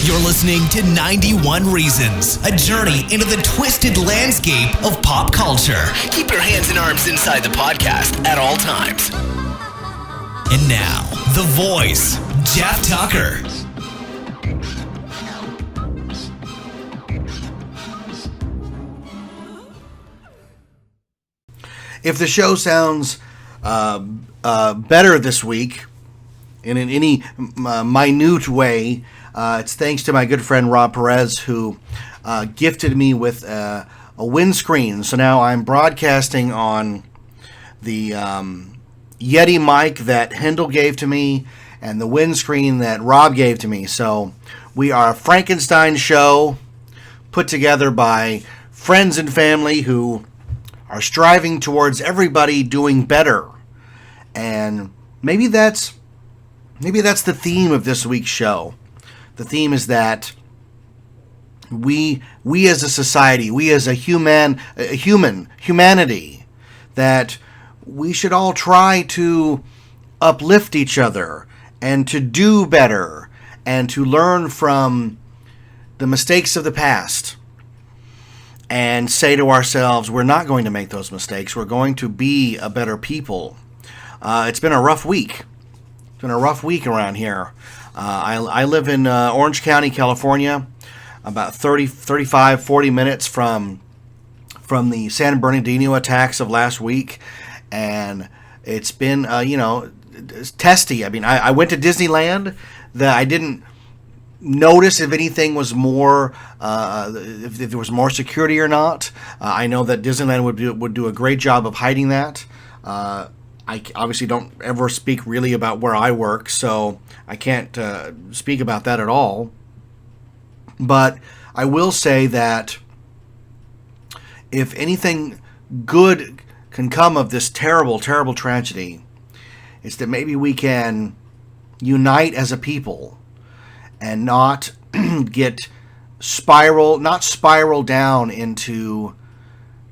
You're listening to 91 Reasons, a journey into the twisted landscape of pop culture. Keep your hands and arms inside the podcast at all times. And now, the voice, Jeff Tucker. If the show sounds better this week, in any minute way, it's thanks to my good friend Rob Perez, who gifted me with a windscreen. So now I'm broadcasting on the Yeti mic that Hendel gave to me and the windscreen that Rob gave to me. So we are a Frankenstein show put together by friends and family who are striving towards everybody doing better. And maybe that's the theme of this week's show. The theme is that we as a society, we as a humanity, that we should all try to uplift each other and to do better and to learn from the mistakes of the past and say to ourselves, we're not going to make those mistakes. We're going to be a better people. It's been a rough week. It's been a rough week around here. I live in Orange County, California, about 40 minutes from the San Bernardino attacks of last week. And it's been, it's testy. I mean, I went to Disneyland. I didn't notice if anything was more, if there was more security or not. I know that Disneyland would do a great job of hiding that. I obviously don't ever speak really about where I work, so I can't speak about that at all. But I will say that if anything good can come of this terrible, terrible tragedy, it's that maybe we can unite as a people and not spiral down into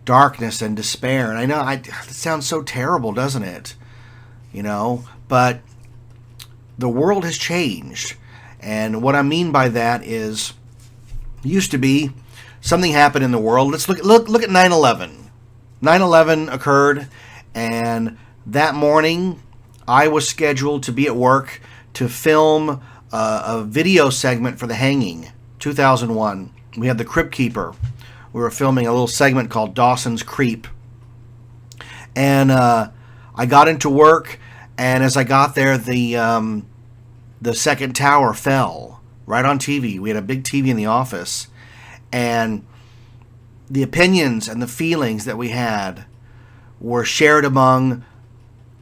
darkness and despair. And I know it sounds so terrible, doesn't it? But the world has changed. And what I mean by that is, used to be something happened in the world. Let's look at 9/11. 9/11 occurred, and that morning I was scheduled to be at work to film a video segment for The Hanging, 2001. We had The Crypt Keeper. We were filming a little segment called Dawson's Creep. And I got into work, and as I got there, the second tower fell right on TV. We had a big TV in the office. And the opinions and the feelings that we had were shared among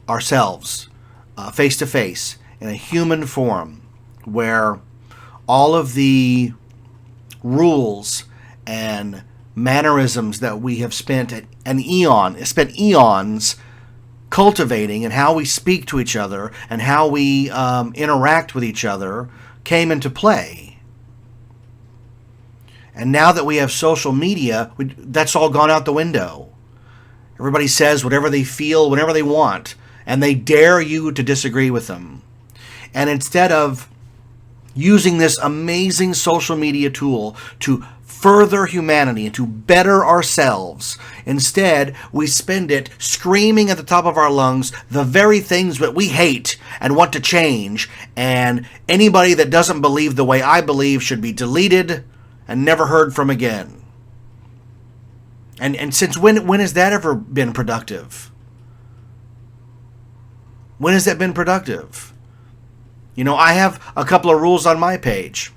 ourselves, face to face, in a human forum, where all of the rules and mannerisms that we have spent eons cultivating, and how we speak to each other and how we interact with each other came into play. And now that we have social media, that's all gone out the window. Everybody says whatever they feel, whenever they want, and they dare you to disagree with them. And instead of using this amazing social media tool to further humanity and to better ourselves, instead we spend it screaming at the top of our lungs the very things that we hate and want to change, and anybody that doesn't believe the way I believe should be deleted and never heard from again. And since when has that ever been productive? When has that been productive? I have a couple of rules on my page,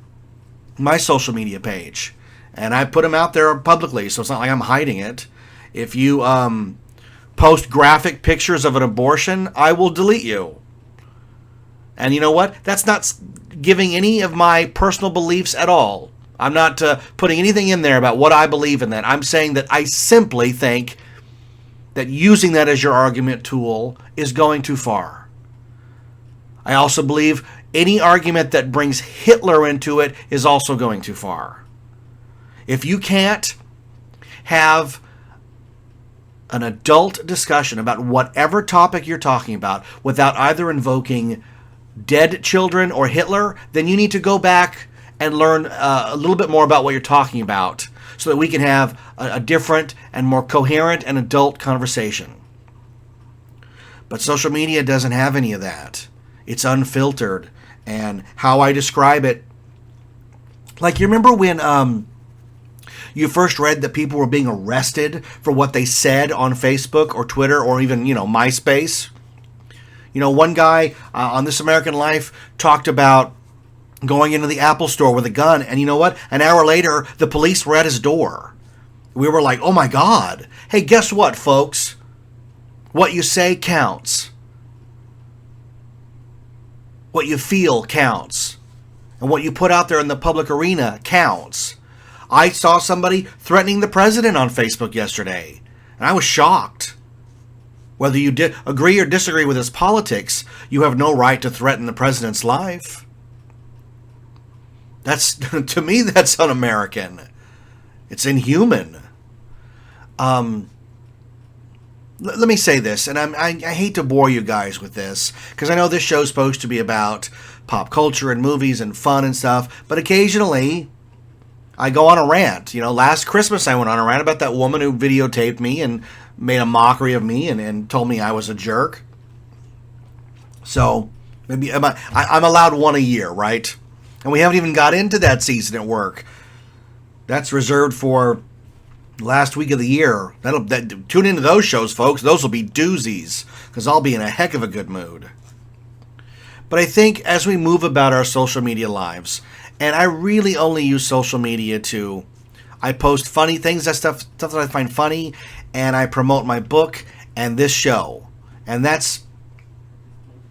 my social media page, and I put them out there publicly, so it's not like I'm hiding it. If you post graphic pictures of an abortion, I will delete you. And you know what? That's not giving any of my personal beliefs at all. I'm not putting anything in there about what I believe in that. I'm saying that I simply think that using that as your argument tool is going too far. I also believe any argument that brings Hitler into it is also going too far. If you can't have an adult discussion about whatever topic you're talking about without either invoking dead children or Hitler, then you need to go back and learn a little bit more about what you're talking about so that we can have a different and more coherent and adult conversation. But social media doesn't have any of that. It's unfiltered. And how I describe it, like, you remember when you first read that people were being arrested for what they said on Facebook or Twitter or even, MySpace? One guy on This American Life talked about going into the Apple store with a gun, and you know what? An hour later, the police were at his door. We were like, oh my God. Hey, guess what, folks? What you say counts. What you feel counts. And what you put out there in the public arena counts. I saw somebody threatening the president on Facebook yesterday, and I was shocked. Whether you agree or disagree with his politics, you have no right to threaten the president's life. To me, that's un-American. It's inhuman. Let me say this, and I hate to bore you guys with this, because I know this show's supposed to be about pop culture and movies and fun and stuff, but occasionally I go on a rant. Last Christmas I went on a rant about that woman who videotaped me and made a mockery of me and told me I was a jerk. So maybe I'm allowed one a year, right? And we haven't even got into that season at work. That's reserved for last week of the year. Tune into those shows, folks. Those will be doozies, because I'll be in a heck of a good mood. But I think as we move about our social media lives, and I really only use social media I post funny things, stuff that I find funny, and I promote my book and this show. And that's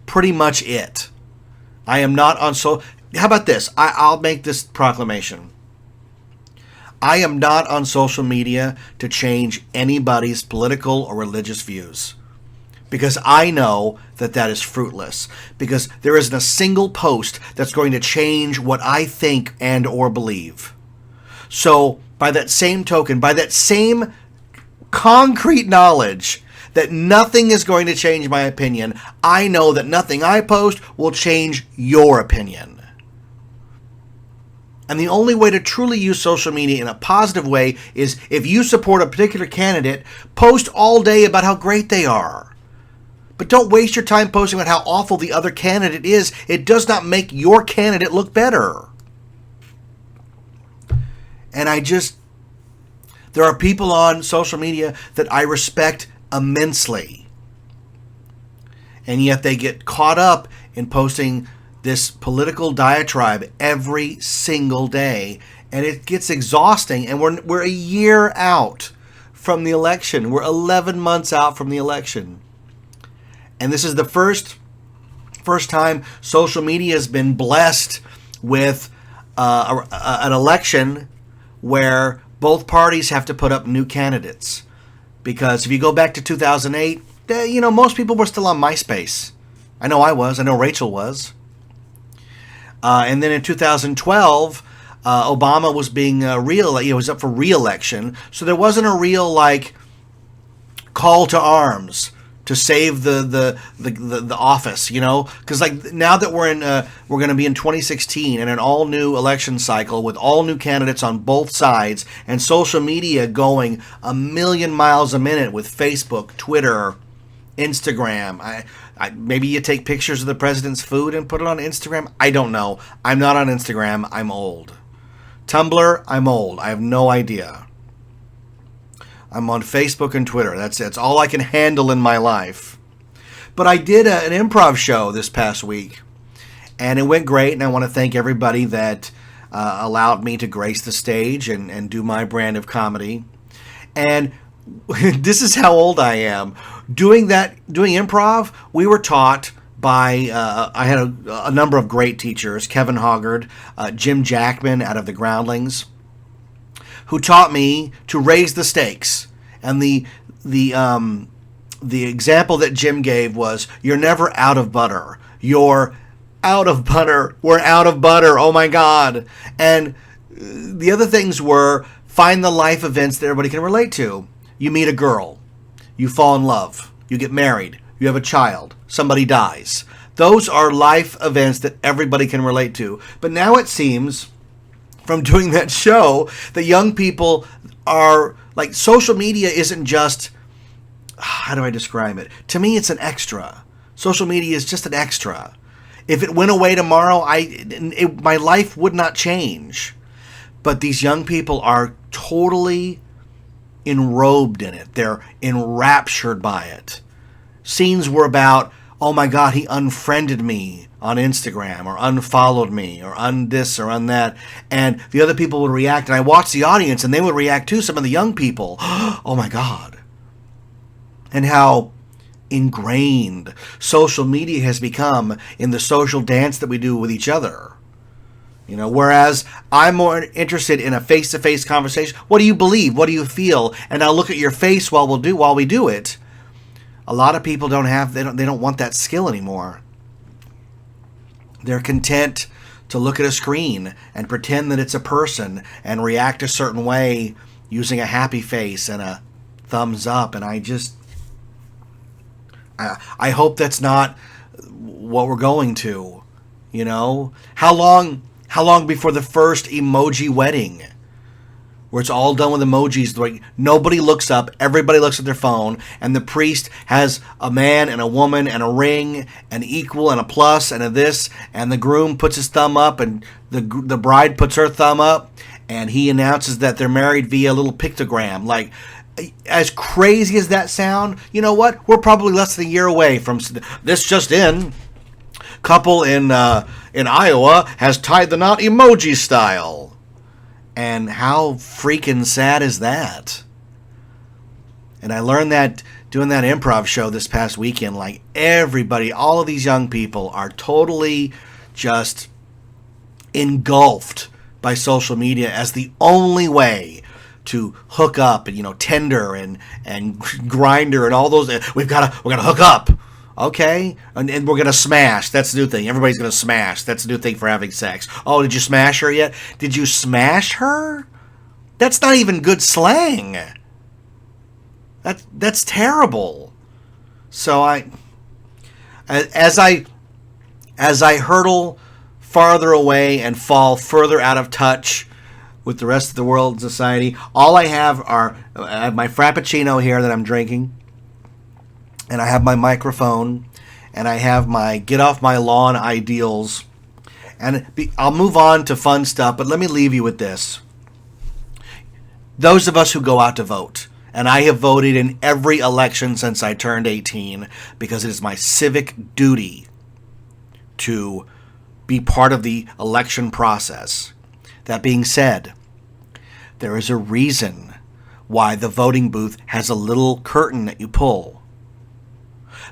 pretty much it. I am not on How about this? I'll make this proclamation. I am not on social media to change anybody's political or religious views, because I know that is fruitless, because there isn't a single post that's going to change what I think and or believe. So by that same token, by that same concrete knowledge that nothing is going to change my opinion, I know that nothing I post will change your opinion. And the only way to truly use social media in a positive way is if you support a particular candidate, post all day about how great they are. But don't waste your time posting about how awful the other candidate is. It does not make your candidate look better. And there are people on social media that I respect immensely. And yet they get caught up in posting this political diatribe every single day, and it gets exhausting. And we're a year out from the election. We're 11 months out from the election, and this is the first time social media has been blessed with an election where both parties have to put up new candidates. Because if you go back to 2008, most people were still on MySpace. I know I was. I know Rachel was. And then in 2012, Obama was being was up for re-election, so there wasn't a real call to arms to save the office, because now that we're going to be in 2016 and an all new election cycle with all new candidates on both sides and social media going a million miles a minute with Facebook, Twitter, Instagram. Maybe you take pictures of the president's food and put it on Instagram. I don't know. I'm not on Instagram. I'm old. Tumblr, I'm old. I have no idea. I'm on Facebook and Twitter. That's all I can handle in my life. But I did an improv show this past week, and it went great, and I want to thank everybody that allowed me to grace the stage and do my brand of comedy. And this is how old I am. Doing improv, we were taught by, I had a number of great teachers, Kevin Hoggard, Jim Jackman out of the Groundlings, who taught me to raise the stakes. And the example that Jim gave was, you're never out of butter. You're out of butter. We're out of butter. Oh my God. And the other things were, find the life events that everybody can relate to. You meet a girl. You fall in love. You get married. You have a child. Somebody dies. Those are life events that everybody can relate to. But now it seems from doing that show that young people are like, social media isn't just, how do I describe it? To me, it's an extra. Social media is just an extra. If it went away tomorrow, my life would not change. But these young people are totally enrobed in it. They're enraptured by it. Scenes were about, oh my God, he unfriended me on Instagram, or unfollowed me, or this or that. And the other people would react, and I watched the audience, and they would react too, some of the young people. Oh my God. And how ingrained social media has become in the social dance that we do with each other. You know, whereas I'm more interested in a face-to-face conversation. What do you believe? What do you feel? And I'll look at your face while we do it. A lot of people they don't want that skill anymore. They're content to look at a screen and pretend that it's a person and react a certain way using a happy face and a thumbs up. And I hope that's not what we're going to. You know, how long before the first emoji wedding, where it's all done with emojis, like nobody looks up, everybody looks at their phone, and the priest has a man and a woman and a ring, an equal and a plus and a this, and the groom puts his thumb up, and the bride puts her thumb up, and he announces that they're married via a little pictogram. Like, as crazy as that sound, you know what? We're probably less than a year away from this. Just in, couple in Iowa has tied the knot emoji style. And how freaking sad is that? And I learned that doing that improv show this past weekend. Like, everybody, all of these young people are totally just engulfed by social media as the only way to hook up, and, you know, Tinder and Grindr and all those. We're gonna hook up. Okay, and we're going to smash. That's the new thing. Everybody's going to smash. That's the new thing for having sex. Oh, did you smash her yet? Did you smash her? That's not even good slang. That's terrible. So as I hurtle farther away and fall further out of touch with the rest of the world and society, all I have I have my Frappuccino here that I'm drinking. And I have my microphone, and I have my get off my lawn ideals. And I'll move on to fun stuff, but let me leave you with this. Those of us who go out to vote, and I have voted in every election since I turned 18, because it is my civic duty to be part of the election process. That being said, there is a reason why the voting booth has a little curtain that you pull.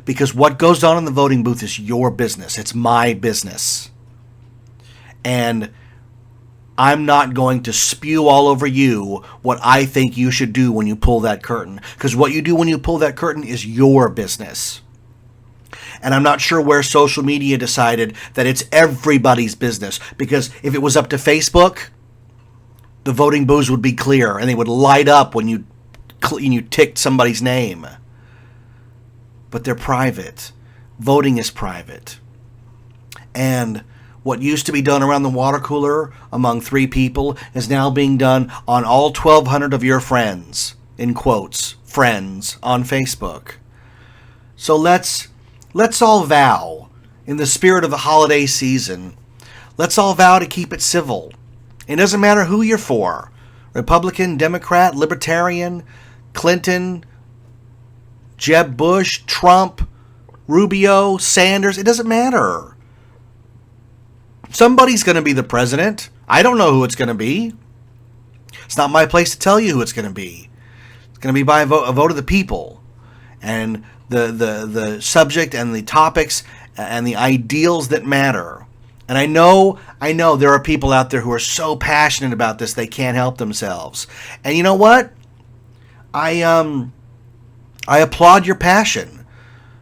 Because what goes on in the voting booth is your business. It's my business. And I'm not going to spew all over you what I think you should do when you pull that curtain. Because what you do when you pull that curtain is your business. And I'm not sure where social media decided that it's everybody's business. Because if it was up to Facebook, the voting booths would be clear. And they would light up when you ticked somebody's name. But they're private. Voting is private. And what used to be done around the water cooler among 3 people is now being done on all 1,200 of your friends, in quotes, friends, on Facebook. So let's all vow, in the spirit of the holiday season, let's all vow to keep it civil. It doesn't matter who you're for. Republican, Democrat, Libertarian, Clinton, Jeb Bush, Trump, Rubio, Sanders. It doesn't matter. Somebody's going to be the president. I don't know who it's going to be. It's not my place to tell you who it's going to be. It's going to be by a vote of the people. And the subject and the topics and the ideals that matter. And I know there are people out there who are so passionate about this they can't help themselves. And you know what? I applaud your passion.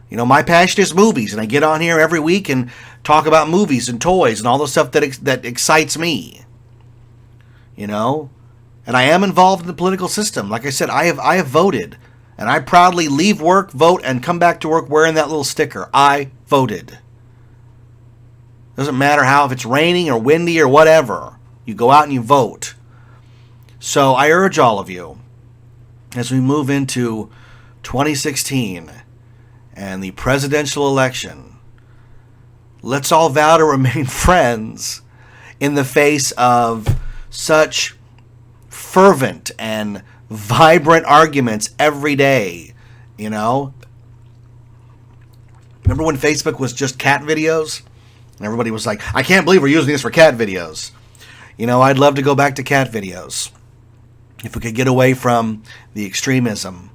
You know, my passion is movies, and I get on here every week and talk about movies and toys and all the stuff that excites me. You know, and I am involved in the political system. Like I said, I have voted, and I proudly leave work, vote, and come back to work wearing that little sticker. I voted. Doesn't matter if it's raining or windy or whatever. You go out and you vote. So I urge all of you, as we move into 2016 and the presidential election, let's all vow to remain friends in the face of such fervent and vibrant arguments every day, you know? Remember when Facebook was just cat videos? And everybody was like, I can't believe we're using this for cat videos. You know, I'd love to go back to cat videos if we could get away from the extremism.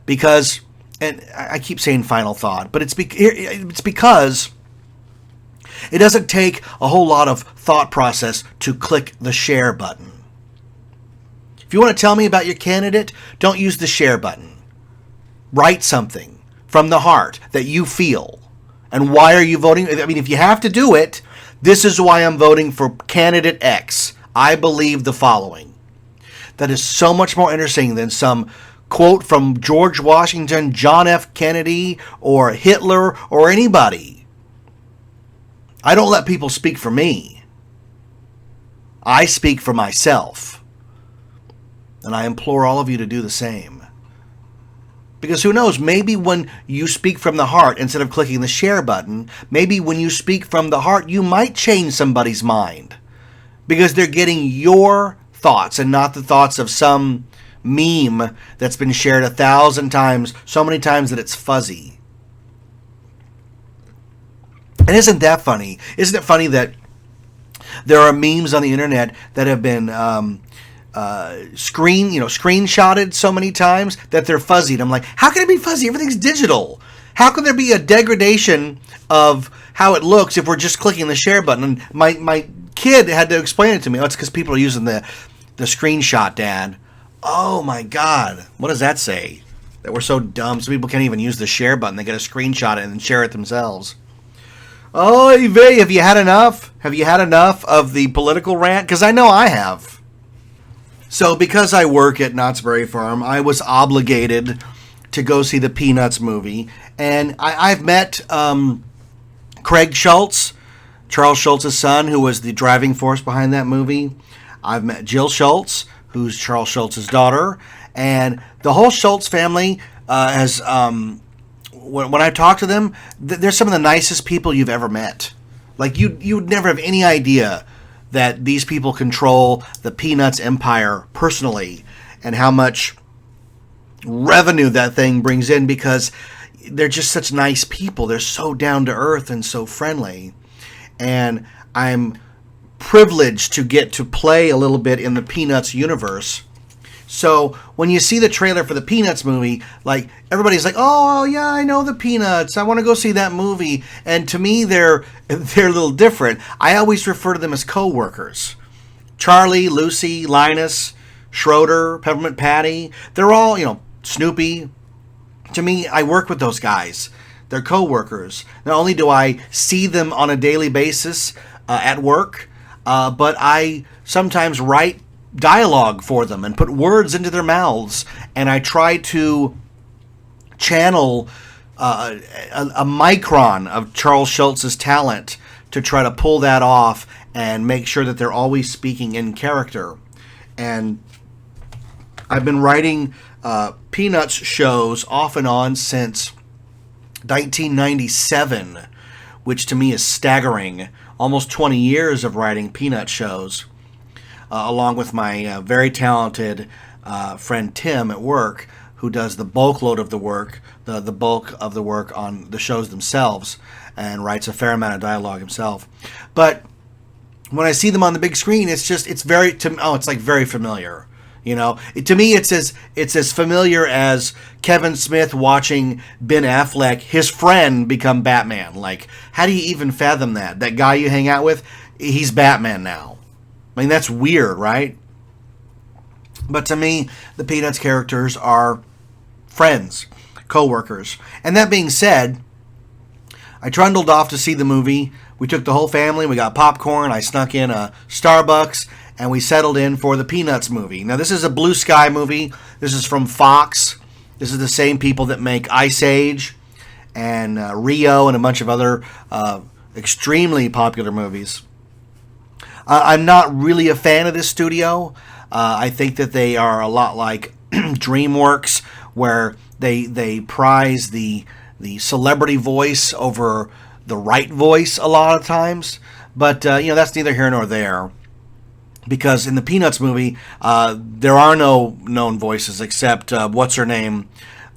Because, and I keep saying final thought, but it's because it doesn't take a whole lot of thought process to click the share button. If you want to tell me about your candidate, don't use the share button. Write something from the heart that you feel. And why are you voting? I mean, if you have to do it, this is why I'm voting for candidate X. I believe the following. That is so much more interesting than some quote from George Washington, John F. Kennedy, or Hitler, or anybody. I don't let people speak for me. I speak for myself. And I implore all of you to do the same. Because who knows, maybe when you speak from the heart, instead of clicking the share button, maybe when you speak from the heart, you might change somebody's mind. Because they're getting your thoughts and not the thoughts of some meme that's been shared 1,000 times, so many times that it's fuzzy. And isn't that funny? Isn't it funny that there are memes on the internet that have been screenshotted so many times that they're fuzzy? And I'm like, how can it be fuzzy? Everything's digital. How can there be a degradation of how it looks if we're just clicking the share button? And my kid had to explain it to me. Oh, it's because people are using the screenshot, Dad. Oh my God. What does that say? That we're so dumb, so people can't even use the share button. They got to screenshot it and share it themselves. Oh, Yves, have you had enough? Have you had enough of the political rant? Because I know I have. So because I work at Knott's Berry Farm, I was obligated to go see the Peanuts movie. And I've met Craig Schultz, Charles Schultz's son, who was the driving force behind that movie. I've met Jill Schultz, who's Charles Schultz's daughter. And the whole Schultz family has... When I talk to them, they're some of the nicest people you've ever met. Like, you would never have any idea that these people control the Peanuts empire personally and how much revenue that thing brings in, because they're just such nice people. They're so down to earth and so friendly. And I'm privileged to get to play a little bit in the Peanuts universe. So when you see the trailer for the Peanuts movie, like, everybody's like, oh yeah, I know the Peanuts. I want to go see that movie. And to me, they're a little different. I always refer to them as co-workers. Charlie, Lucy, Linus, Schroeder, Peppermint Patty. They're all, Snoopy. To me, I work with those guys. They're co-workers. Not only do I see them on a daily basis at work, but I sometimes write dialogue for them and put words into their mouths, and I try to channel a micron of Charles Schultz's talent to try to pull that off and make sure that they're always speaking in character. And I've been writing Peanuts shows off and on since 1997, which to me is staggering. Almost 20 years of writing Peanut shows. Along with my very talented friend Tim at work, who does the bulk load of the work, the bulk of the work on the shows themselves, and writes a fair amount of dialogue himself. But when I see them on the big screen, it's very familiar. To me, it's as familiar as Kevin Smith watching Ben Affleck, his friend, become Batman. Like, how do you even fathom that? That guy you hang out with, he's Batman now. I mean, that's weird, right? But to me, the Peanuts characters are friends, co-workers. And that being said, I trundled off to see the movie. We took the whole family. We got popcorn. I snuck in a Starbucks, and we settled in for the Peanuts movie. Now, this is a Blue Sky movie. This is from Fox. This is the same people that make Ice Age and Rio and a bunch of other extremely popular movies. I'm not really a fan of this studio. I think that they are a lot like DreamWorks, where they prize the celebrity voice over the right voice a lot of times. But that's neither here nor there, because in the Peanuts movie, there are no known voices except what's her name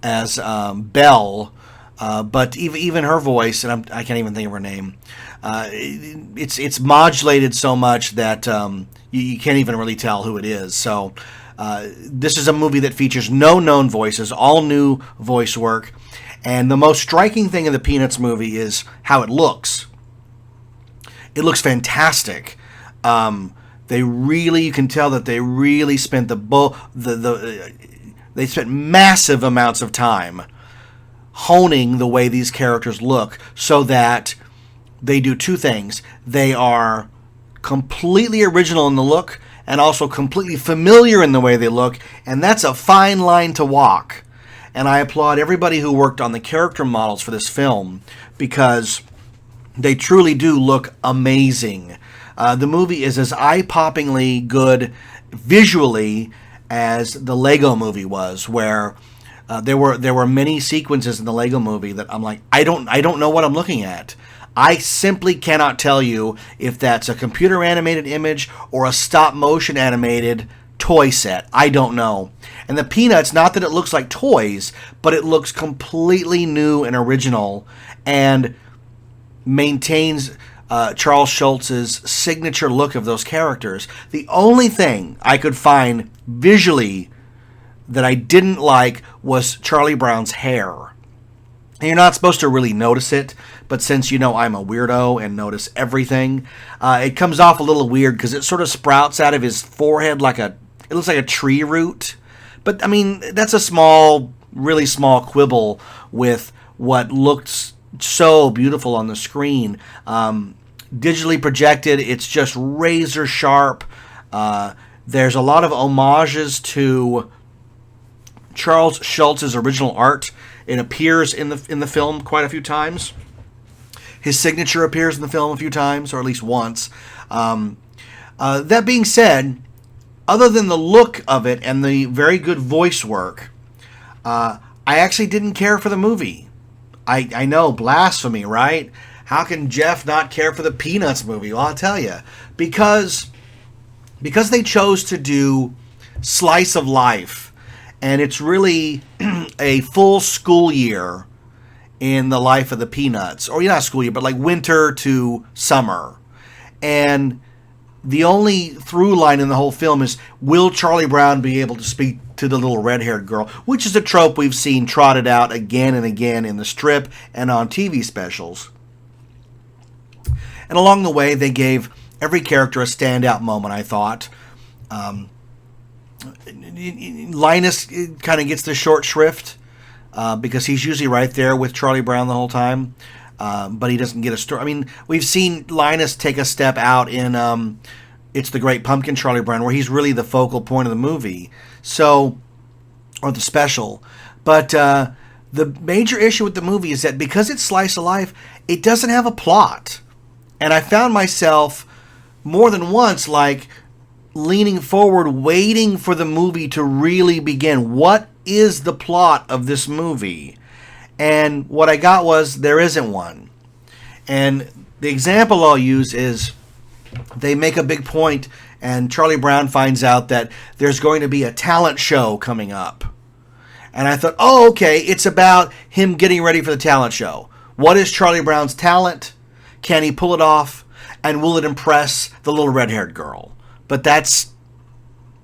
as Belle. But even her voice, and I can't even think of her name. It's modulated so much that you can't even really tell who it is. So this is a movie that features no known voices, all new voice work. And the most striking thing in the Peanuts movie is how it looks. It looks fantastic. You can tell that they really spent they spent massive amounts of time honing the way these characters look, so that they do two things. They are completely original in the look and also completely familiar in the way they look, and that's a fine line to walk. And I applaud everybody who worked on the character models for this film, because they truly do look amazing. The movie is as eye-poppingly good visually as the Lego movie was, where there were many sequences in the Lego movie that I'm like, I don't know what I'm looking at. I simply cannot tell you if that's a computer animated image or a stop motion animated toy set. I don't know. And the Peanuts, not that it looks like toys, but it looks completely new and original, and maintains Charles Schultz's signature look of those characters. The only thing I could find visually that I didn't like was Charlie Brown's hair. And you're not supposed to really notice it, but since I'm a weirdo and notice everything, it comes off a little weird because it sort of sprouts out of his forehead it looks like a tree root. But I mean, that's a really small quibble with what looks so beautiful on the screen. Digitally projected, it's just razor sharp. There's a lot of homages to Charles Schultz's original art. It appears in the film quite a few times. His signature appears in the film a few times, or at least once. That being said, other than the look of it and the very good voice work, I actually didn't care for the movie. I know, blasphemy, right? How can Jeff not care for the Peanuts movie? Well, I'll tell you. Because they chose to do slice of life, and it's really a full school year in the life of the Peanuts. Or not school year, but like winter to summer. And the only through line in the whole film is, will Charlie Brown be able to speak to the little red-haired girl? Which is a trope we've seen trotted out again and again in the strip and on TV specials. And along the way, they gave every character a standout moment, I thought. Linus kind of gets the short shrift because he's usually right there with Charlie Brown the whole time. But he doesn't get a story. I mean, we've seen Linus take a step out in It's the Great Pumpkin, Charlie Brown, where he's really the focal point of the movie. Or the special. But the major issue with the movie is that because it's slice of life, it doesn't have a plot. And I found myself more than once leaning forward, waiting for the movie to really begin. What is the plot of this movie? And what I got was, there isn't one. And the example I'll use is, they make a big point, and Charlie Brown finds out that there's going to be a talent show coming up. And I thought, oh, okay, it's about him getting ready for the talent show. What is Charlie Brown's talent? Can he pull it off? And will it impress the little red-haired girl? But that's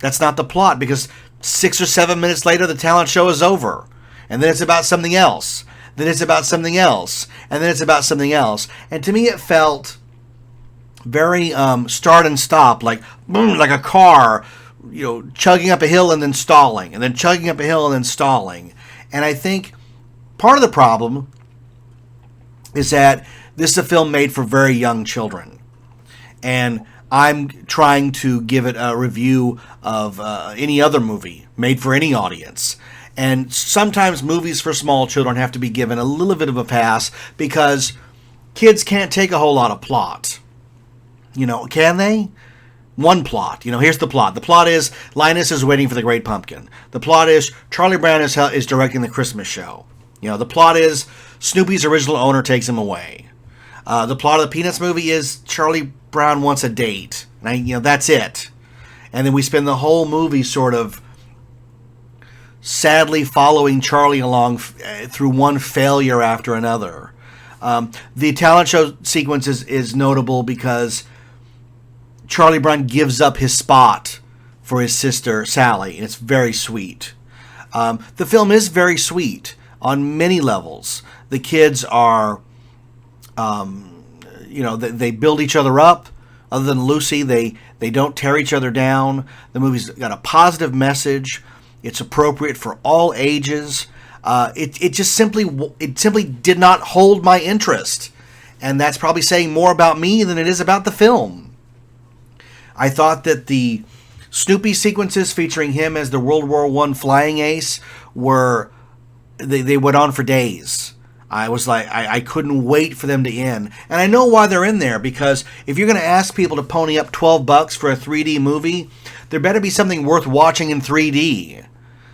not the plot, because 6 or 7 minutes later, the talent show is over. And then it's about something else. Then it's about something else. And then it's about something else. And to me, it felt very start and stop, like a car, chugging up a hill and then stalling, and then chugging up a hill and then stalling. And I think part of the problem is that this is a film made for very young children. And I'm trying to give it a review of any other movie made for any audience. And sometimes movies for small children have to be given a little bit of a pass, because kids can't take a whole lot of plot. Can they? one plot. Here's the plot. The plot is Linus is waiting for the Great Pumpkin. The plot is Charlie Brown is directing the Christmas show. The plot is Snoopy's original owner takes him away. The plot of the Peanuts movie is Charlie Brown wants a date. And that's it. And then we spend the whole movie sort of sadly following Charlie along through one failure after another. The talent show sequence is notable because Charlie Brown gives up his spot for his sister Sally, and it's very sweet. The film is very sweet on many levels. The kids are, they build each other up. Other than Lucy, they don't tear each other down. The movie's got a positive message. It's appropriate for all ages. It simply did not hold my interest, and that's probably saying more about me than it is about the film. I thought that the Snoopy sequences featuring him as the World War I flying ace they went on for days. I was like, I couldn't wait for them to end. And I know why they're in there, because if you're going to ask people to pony up $12 for a 3D movie, there better be something worth watching in 3D.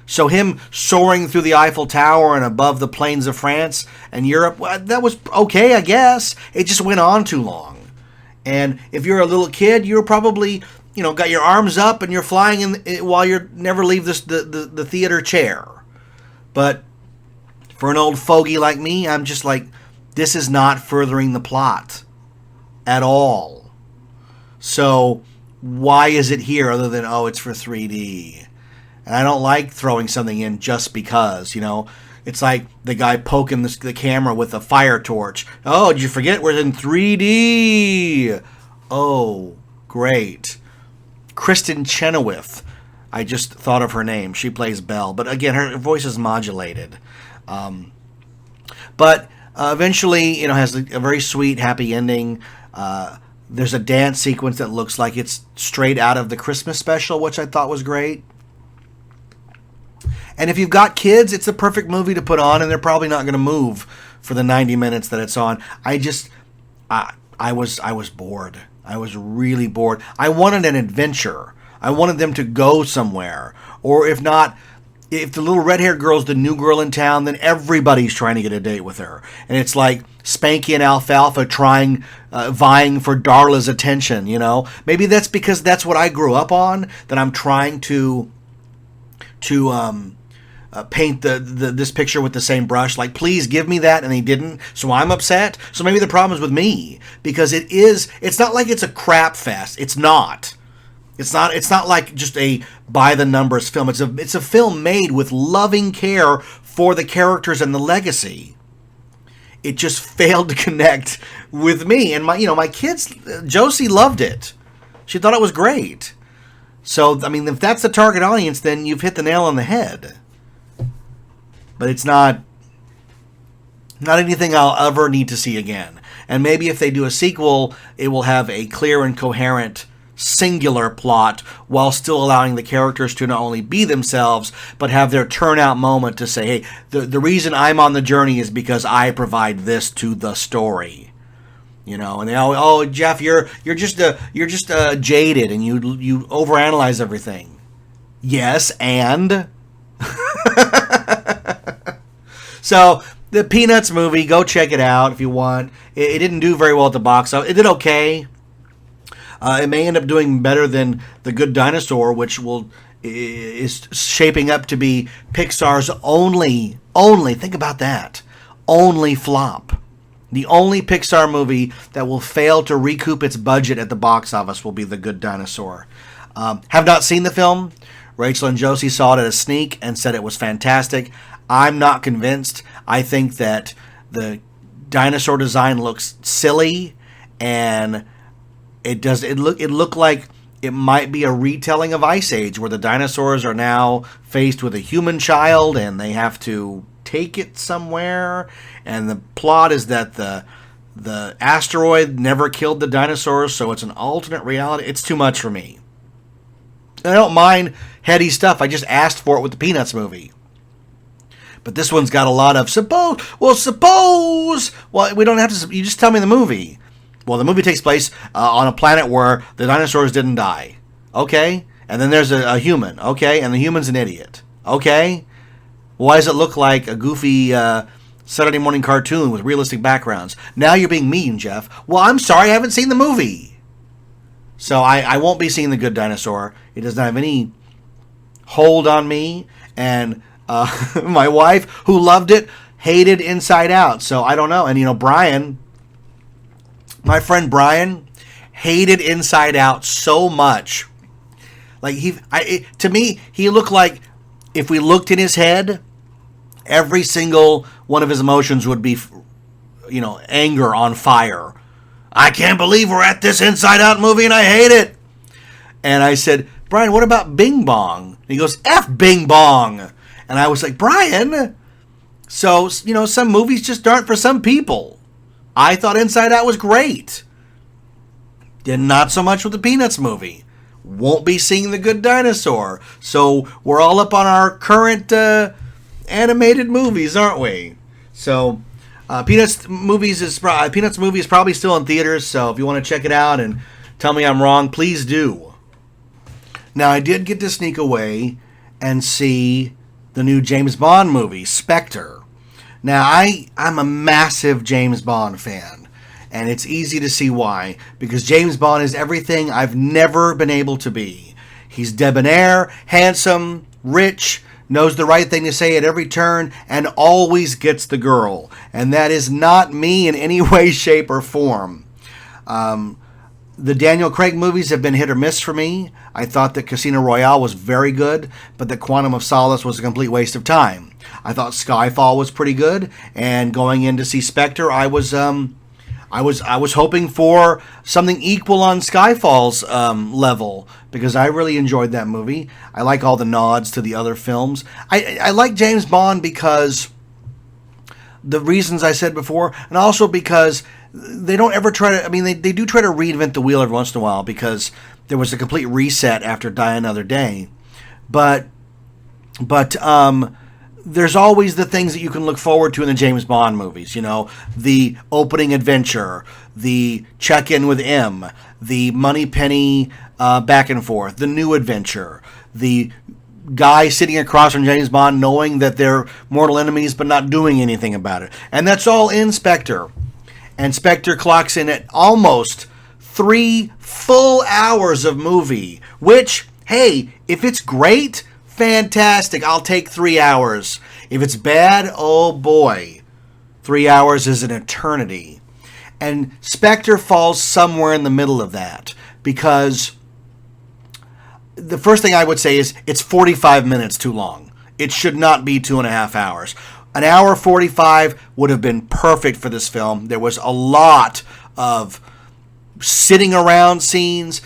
So him soaring through the Eiffel Tower and above the plains of France and Europe, well, that was okay, I guess. It just went on too long. And if you're a little kid, you're probably, got your arms up and you're flying while you never leave the theater chair. But for an old fogey like me, I'm just like, this is not furthering the plot at all. So why is it here other than, it's for 3D? And I don't like throwing something in just because, It's like the guy poking the camera with a fire torch. Oh, did you forget we're in 3D? Oh, great. Kristen Chenoweth. I just thought of her name. She plays Belle. But again, her voice is modulated. But eventually, has a very sweet, happy ending. There's a dance sequence that looks like it's straight out of the Christmas special, which I thought was great. And if you've got kids, it's the perfect movie to put on, and they're probably not going to move for the 90 minutes that it's on. I was bored. I was really bored. I wanted an adventure. I wanted them to go somewhere. Or if not, if the little red-haired girl's the new girl in town, then everybody's trying to get a date with her. And it's like Spanky and Alfalfa vying for Darla's attention, Maybe that's because that's what I grew up on, that I'm trying to paint this picture with the same brush. Like, please give me that, and they didn't, so I'm upset. So maybe the problem is with me, because it's not like it's a crap fest. It's not. It's not like just a by the numbers film. It's a film made with loving care for the characters and the legacy. It just failed to connect with me, and my kids. Josie loved it. She thought it was great. So if that's the target audience, then you've hit the nail on the head. But it's not anything I'll ever need to see again. And maybe if they do a sequel, it will have a clear and coherent singular plot while still allowing the characters to not only be themselves, but have their turnout moment to say, hey, the reason I'm on the journey is because I provide this to the story. And they always, Jeff, you're just jaded and you overanalyze everything. Yes, and so the Peanuts movie, go check it out if you want. It didn't do very well at the box office. It did okay. It may end up doing better than The Good Dinosaur, which is shaping up to be Pixar's only, think about that, only flop. The only Pixar movie that will fail to recoup its budget at the box office will be The Good Dinosaur. Have not seen the film. Rachel and Josie saw it at a sneak and said it was fantastic. I'm not convinced. I think that the dinosaur design looks silly, and it looked like it might be a retelling of Ice Age, where the dinosaurs are now faced with a human child and they have to take it somewhere, and the plot is that the asteroid never killed the dinosaurs, so it's an alternate reality. It's too much for me. I don't mind heady stuff. I just asked for it with the Peanuts movie. But this one's got a lot of suppose. Well, we don't have to. You just tell me the movie. Well, the movie takes place on a planet where the dinosaurs didn't die. Okay? And then there's a human. Okay? And the human's an idiot. Okay? Why does it look like a goofy Saturday morning cartoon with realistic backgrounds? Now you're being mean, Jeff. Well, I'm sorry, I haven't seen the movie. So I won't be seeing The Good Dinosaur. It doesn't have any hold on me. And my wife, who loved it, hated Inside Out. So I don't know. And, Brian, my friend Brian, hated Inside Out so much. Like, to me, he looked like if we looked in his head, every single one of his emotions would be, anger on fire. I can't believe we're at this Inside Out movie and I hate it. And I said, Brian, what about Bing Bong? And he goes, F Bing Bong. And I was like, Brian, so, some movies just aren't for some people. I thought Inside Out was great. Did not so much with the Peanuts movie. Won't be seeing The Good Dinosaur. So we're all up on our current animated movies, aren't we? So Peanuts movie is probably still in theaters. So if you want to check it out and tell me I'm wrong, please do. Now I did get to sneak away and see the new James Bond movie, SPECTRE. Now I'm a massive James Bond fan. And it's easy to see why, because James Bond is everything I've never been able to be. He's debonair, handsome, rich, knows the right thing to say at every turn, and always gets the girl. And that is not me in any way, shape, or form. The Daniel Craig movies have been hit or miss for me. I thought that Casino Royale was very good, but that Quantum of Solace was a complete waste of time. I thought Skyfall was pretty good, and going in to see SPECTRE, I was hoping for something equal on Skyfall's level, because I really enjoyed that movie. I like all the nods to the other films. I like James Bond because the reasons I said before, and also because they don't ever try to, they do try to reinvent the wheel every once in a while, because there was a complete reset after Die Another Day. But there's always the things that you can look forward to in the James Bond movies. The opening adventure, the check-in with M, the Moneypenny back and forth, the new adventure, the guy sitting across from James Bond knowing that they're mortal enemies but not doing anything about it. And that's all in SPECTRE. And SPECTRE clocks in at almost 3 full hours of movie, which, hey, if it's great, fantastic, I'll take 3 hours. If it's bad, oh boy, 3 hours is an eternity. And SPECTRE falls somewhere in the middle of that, because the first thing I would say is it's 45 minutes too long. It should not be 2.5 hours. An hour 45 would have been perfect for this film. There was a lot of sitting around scenes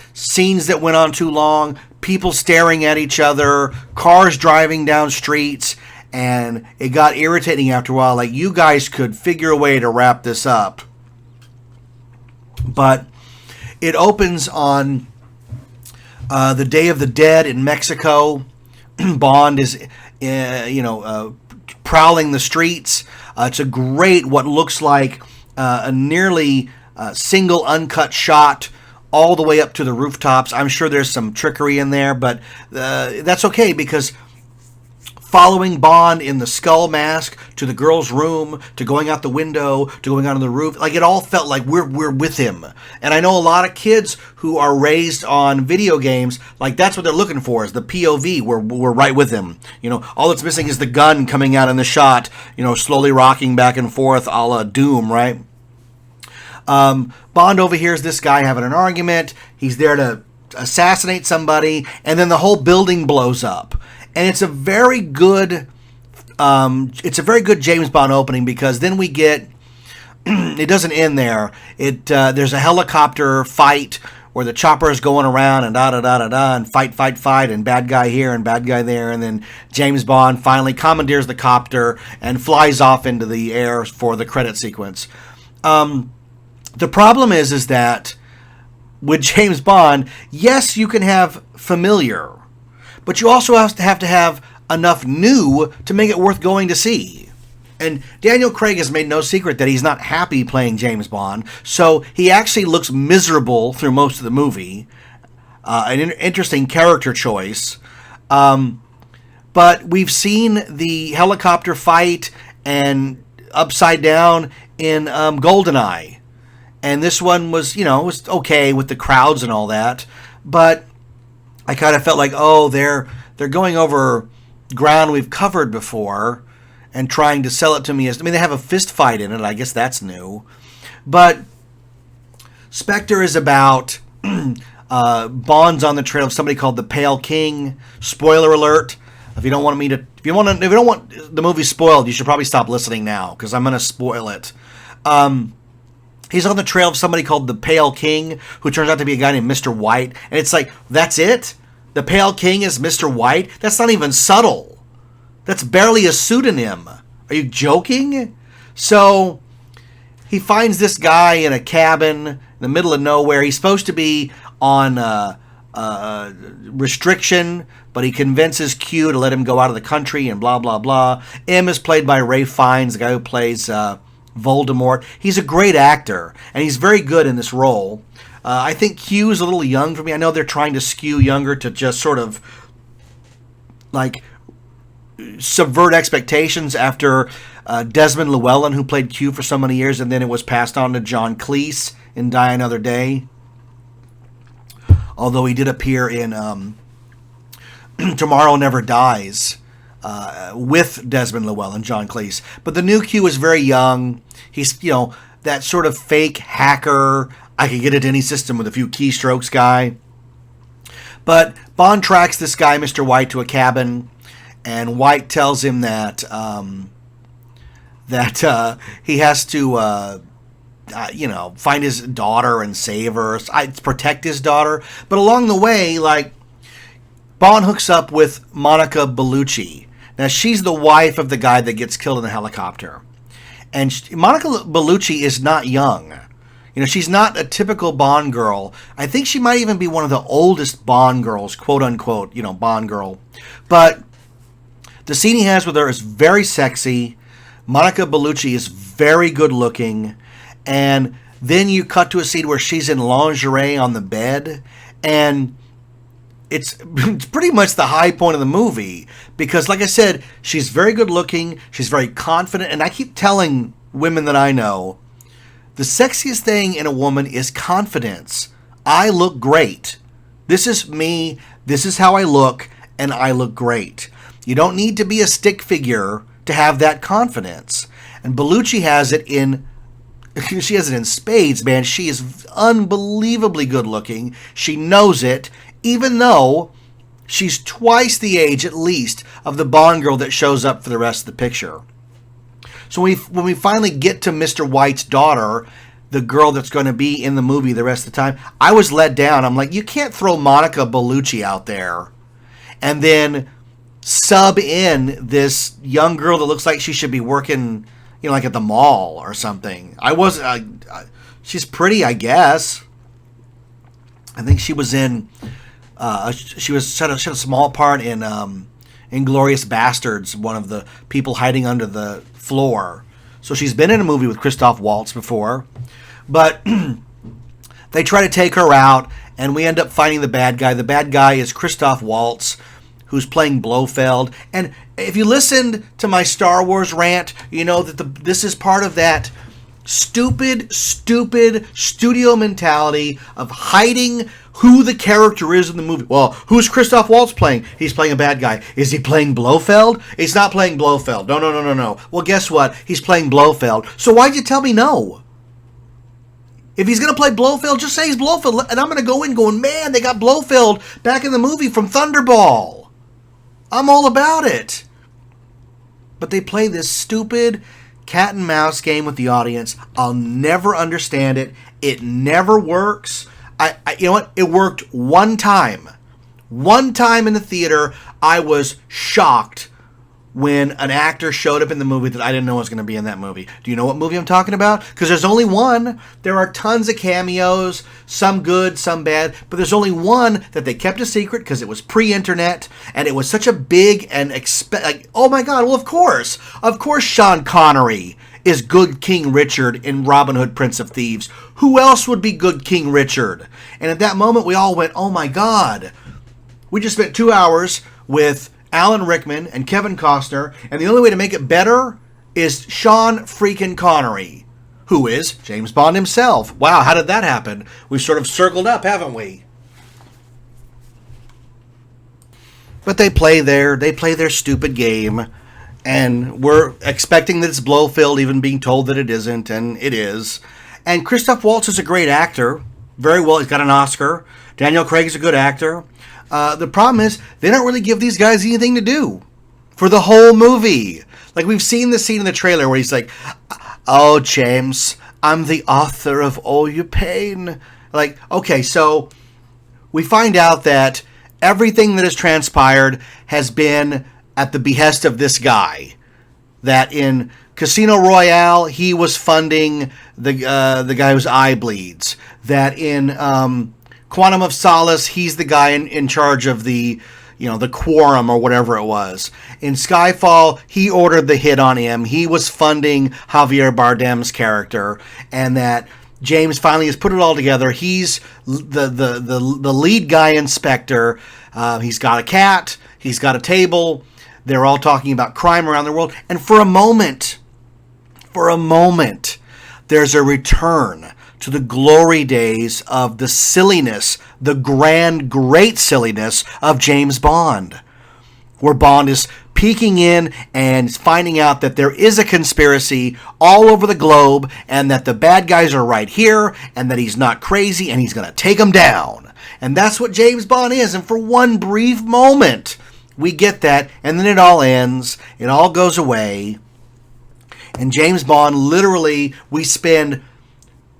that went on too long, people staring at each other, cars driving down streets, and it got irritating after a while. Like, you guys could figure a way to wrap this up. But it opens on the Day of the Dead in Mexico. Bond is, prowling the streets. It's a great, what looks like a nearly single uncut shot all the way up to the rooftops. I'm sure there's some trickery in there, but that's okay, because following Bond in the skull mask to the girl's room, to going out the window, to going out on the roof, like, it all felt like we're with him. And I know a lot of kids who are raised on video games, like, that's what they're looking for, is the POV. We're right with him. All that's missing is the gun coming out in the shot, slowly rocking back and forth, a la Doom, right? Bond overhears this guy having an argument. He's there to assassinate somebody, and then the whole building blows up. And it's a very good James Bond opening, because then we get it doesn't end there. There's a helicopter fight where the chopper is going around and and fight, and bad guy here and bad guy there, and then James Bond finally commandeers the copter and flies off into the air for the credit sequence. The problem is that with James Bond, yes, you can have familiar, but you also have to have enough new to make it worth going to see. And Daniel Craig has made no secret that he's not happy playing James Bond, so he actually looks miserable through most of the movie. An interesting character choice. But we've seen the helicopter fight and Upside Down in GoldenEye. And this one was, was okay with the crowds and all that. But I kind of felt like, they're going over ground we've covered before and trying to sell it to me as... they have a fist fight in it. I guess that's new. But Spectre is about Bond's on the trail of somebody called the Pale King. Spoiler alert. If you don't want the movie spoiled, you should probably stop listening now, because I'm going to spoil it. He's on the trail of somebody called the Pale King, who turns out to be a guy named Mr. White. And it's like, that's it? The Pale King is Mr. White? That's not even subtle. That's barely a pseudonym. Are you joking? So he finds this guy in a cabin in the middle of nowhere. He's supposed to be on restriction, but he convinces Q to let him go out of the country and blah, blah, blah. M is played by Ralph Fiennes, the guy who plays Voldemort. He's a great actor, and he's very good in this role. I think Q is a little young for me. I know they're trying to skew younger to just sort of like subvert expectations after Desmond Llewellyn, who played Q for so many years, and then it was passed on to John Cleese in Die Another Day. Although he did appear in Tomorrow Never Dies with Desmond Llewellyn, John Cleese. But the new Q is very young. He's, that sort of fake hacker, I could get it to any system with a few keystrokes guy. But Bond tracks this guy, Mr. White, to a cabin, and White tells him that he has to find his daughter and save her, protect his daughter. But along the way, Bond hooks up with Monica Bellucci. Now, she's the wife of the guy that gets killed in the helicopter. And Monica Bellucci is not young. She's not a typical Bond girl. I think she might even be one of the oldest Bond girls, quote unquote, Bond girl. But the scene he has with her is very sexy. Monica Bellucci is very good looking. And then you cut to a scene where she's in lingerie on the bed, and it's pretty much the high point of the movie, because like I said, she's very good looking, she's very confident, and I keep telling women that I know, the sexiest thing in a woman is confidence. I look great. This is me, this is how I look, and I look great. You don't need to be a stick figure to have that confidence. And Bellucci has it in spades, man. She is unbelievably good looking. She knows it, even though she's twice the age, at least, of the Bond girl that shows up for the rest of the picture. So when we finally get to Mr. White's daughter, the girl that's going to be in the movie the rest of the time, I was let down. I'm like, you can't throw Monica Bellucci out there and then sub in this young girl that looks like she should be working, like at the mall or something. She's pretty, I guess. I think she was in, she had a small part in Inglourious Bastards, one of the people hiding under the floor. So she's been in a movie with Christoph Waltz before. But they try to take her out, and we end up finding the bad guy. The bad guy is Christoph Waltz, who's playing Blofeld. And if you listened to my Star Wars rant, you know that this is part of that stupid studio mentality of hiding who the character is in the movie. Well, who's Christoph Waltz playing? He's playing a bad guy. Is he playing Blofeld? He's not playing Blofeld. No. Well, guess what? He's playing Blofeld. So why'd you tell me no? If he's going to play Blofeld, just say he's Blofeld. And I'm going to go in going, man, they got Blofeld back in the movie from Thunderball. I'm all about it. But they play this stupid cat and mouse game with the audience. I'll never understand it. It never works. You know what? It worked one time. One time in the theater, I was shocked when an actor showed up in the movie that I didn't know was going to be in that movie. Do you know what movie I'm talking about? Because there's only one. There are tons of cameos, some good, some bad, but there's only one that they kept a secret because it was pre-internet, and it was such a big and oh my God, well, of course, Sean Connery is good King Richard in Robin Hood, Prince of Thieves. Who else would be good King Richard? And at that moment, we all went, oh my God. We just spent 2 hours with Alan Rickman and Kevin Costner, and the only way to make it better is Sean freaking Connery, who is James Bond himself. Wow, how did that happen? We've sort of circled up, haven't we? But they play their stupid game, and we're expecting that it's Blofeld, even being told that it isn't, and it is. And Christoph Waltz is a great actor. Very well, he's got an Oscar. Daniel Craig is a good actor. The problem is, they don't really give these guys anything to do for the whole movie. Like, we've seen the scene in the trailer where he's like, oh, James, I'm the author of all your pain. Like, okay, so we find out that everything that has transpired has been at the behest of this guy. That in Casino Royale, he was funding the guy whose eye bleeds. That in Quantum of Solace, he's the guy in charge of the quorum or whatever it was. In Skyfall, he ordered the hit on him. He was funding Javier Bardem's character, and that James finally has put it all together. He's the lead guy in Spectre. He's got a cat. He's got a table. They're all talking about crime around the world. And for a moment, there's a return to the glory days of the silliness, the grand, great silliness of James Bond, where Bond is peeking in and finding out that there is a conspiracy all over the globe and that the bad guys are right here and that he's not crazy and he's going to take them down. And that's what James Bond is. And for one brief moment, we get that, and then it all ends. It all goes away. And James Bond, literally, we spend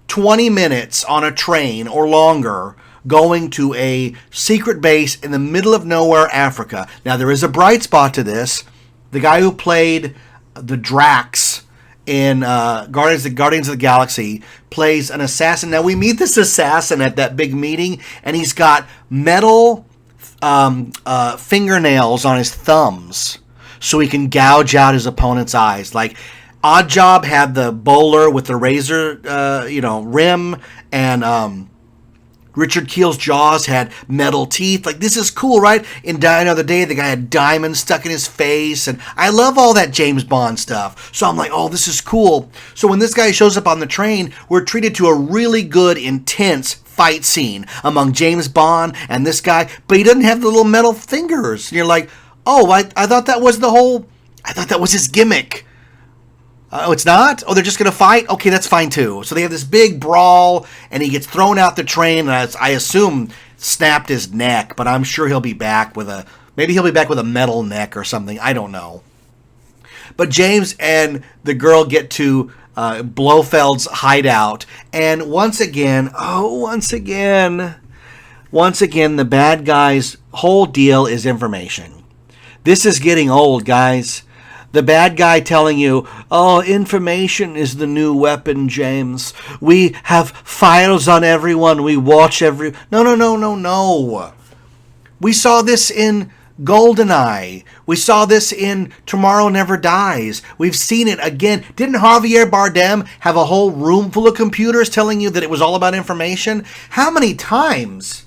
20 minutes on a train or longer going to a secret base in the middle of nowhere, Africa. Now, there is a bright spot to this. The guy who played the Drax in Guardians of the Galaxy plays an assassin. Now, we meet this assassin at that big meeting, and he's got metal fingernails on his thumbs so he can gouge out his opponent's eyes. Like, Oddjob had the bowler with the razor, rim, and Richard Keel's Jaws had metal teeth. Like, this is cool, right? In Die Another Day, the guy had diamonds stuck in his face, and I love all that James Bond stuff. So I'm like, oh, this is cool. So when this guy shows up on the train, we're treated to a really good, intense fight scene among James Bond and this guy, but he doesn't have the little metal fingers. And you're like, oh, I thought that was his gimmick. Oh, it's not? Oh, they're just going to fight? Okay, that's fine too. So they have this big brawl, and he gets thrown out the train, and I assume snapped his neck, but I'm sure he'll be back with a metal neck or something. I don't know. But James and the girl get to Blofeld's hideout, and once again, the bad guy's whole deal is information. This is getting old, guys. The bad guy telling you, oh, information is the new weapon, James. We have files on everyone. We watch every... No. We saw this in GoldenEye. We saw this in Tomorrow Never Dies. We've seen it again. Didn't Javier Bardem have a whole room full of computers telling you that it was all about information? How many times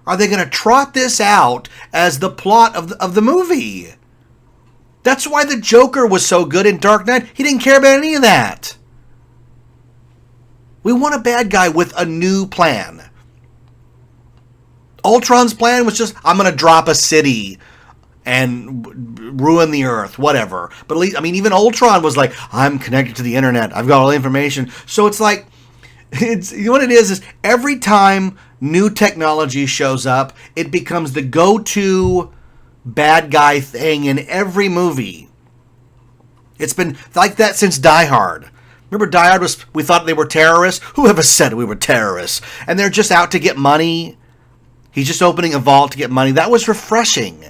are they going to trot this out as the plot of the movie? That's why the Joker was so good in Dark Knight. He didn't care about any of that. We want a bad guy with a new plan. Ultron's plan was just, I'm going to drop a city and ruin the earth, whatever. But at least, even Ultron was like, I'm connected to the internet. I've got all the information. So it's like, what it is every time new technology shows up, it becomes the go-to bad guy thing in every movie. It's been like that since Die Hard. Remember Die Hard we thought they were terrorists? Whoever said we were terrorists? And they're just out to get money. He's just opening a vault to get money. That was refreshing.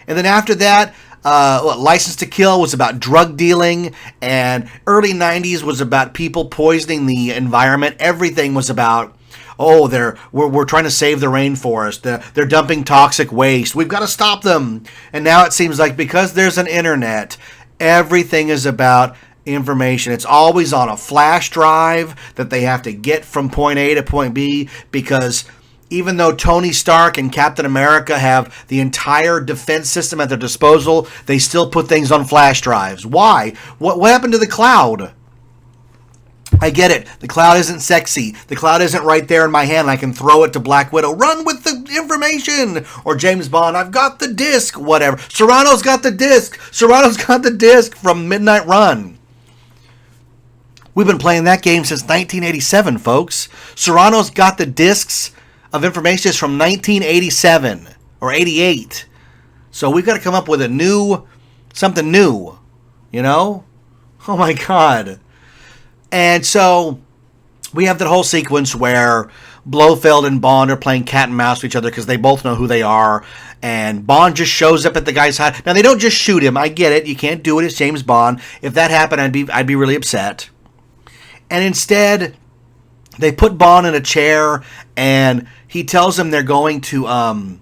And then after that, License to Kill was about drug dealing, and early 90s was about people poisoning the environment. Everything was about, we're trying to save the rainforest. They're dumping toxic waste. We've got to stop them. And now it seems like because there's an internet, everything is about information. It's always on a flash drive that they have to get from point A to point B, because even though Tony Stark and Captain America have the entire defense system at their disposal, they still put things on flash drives. Why? What happened to the cloud? I get it. The cloud isn't sexy. The cloud isn't right there in my hand. I can throw it to Black Widow. Run with the information. Or James Bond, I've got the disc. Whatever. Serrano's got the disc. Serrano's got the disc from Midnight Run. We've been playing that game since 1987, folks. Serrano's got the discs of information from 1987 or 88. So we've got to come up with something new, you know? Oh my God. And so we have that whole sequence where Blofeld and Bond are playing cat and mouse with each other because they both know who they are. And Bond just shows up at the guy's house. Now, they don't just shoot him. I get it. You can't do it. It's James Bond. If that happened, I'd be really upset. And instead, they put Bond in a chair, and he tells them they're going to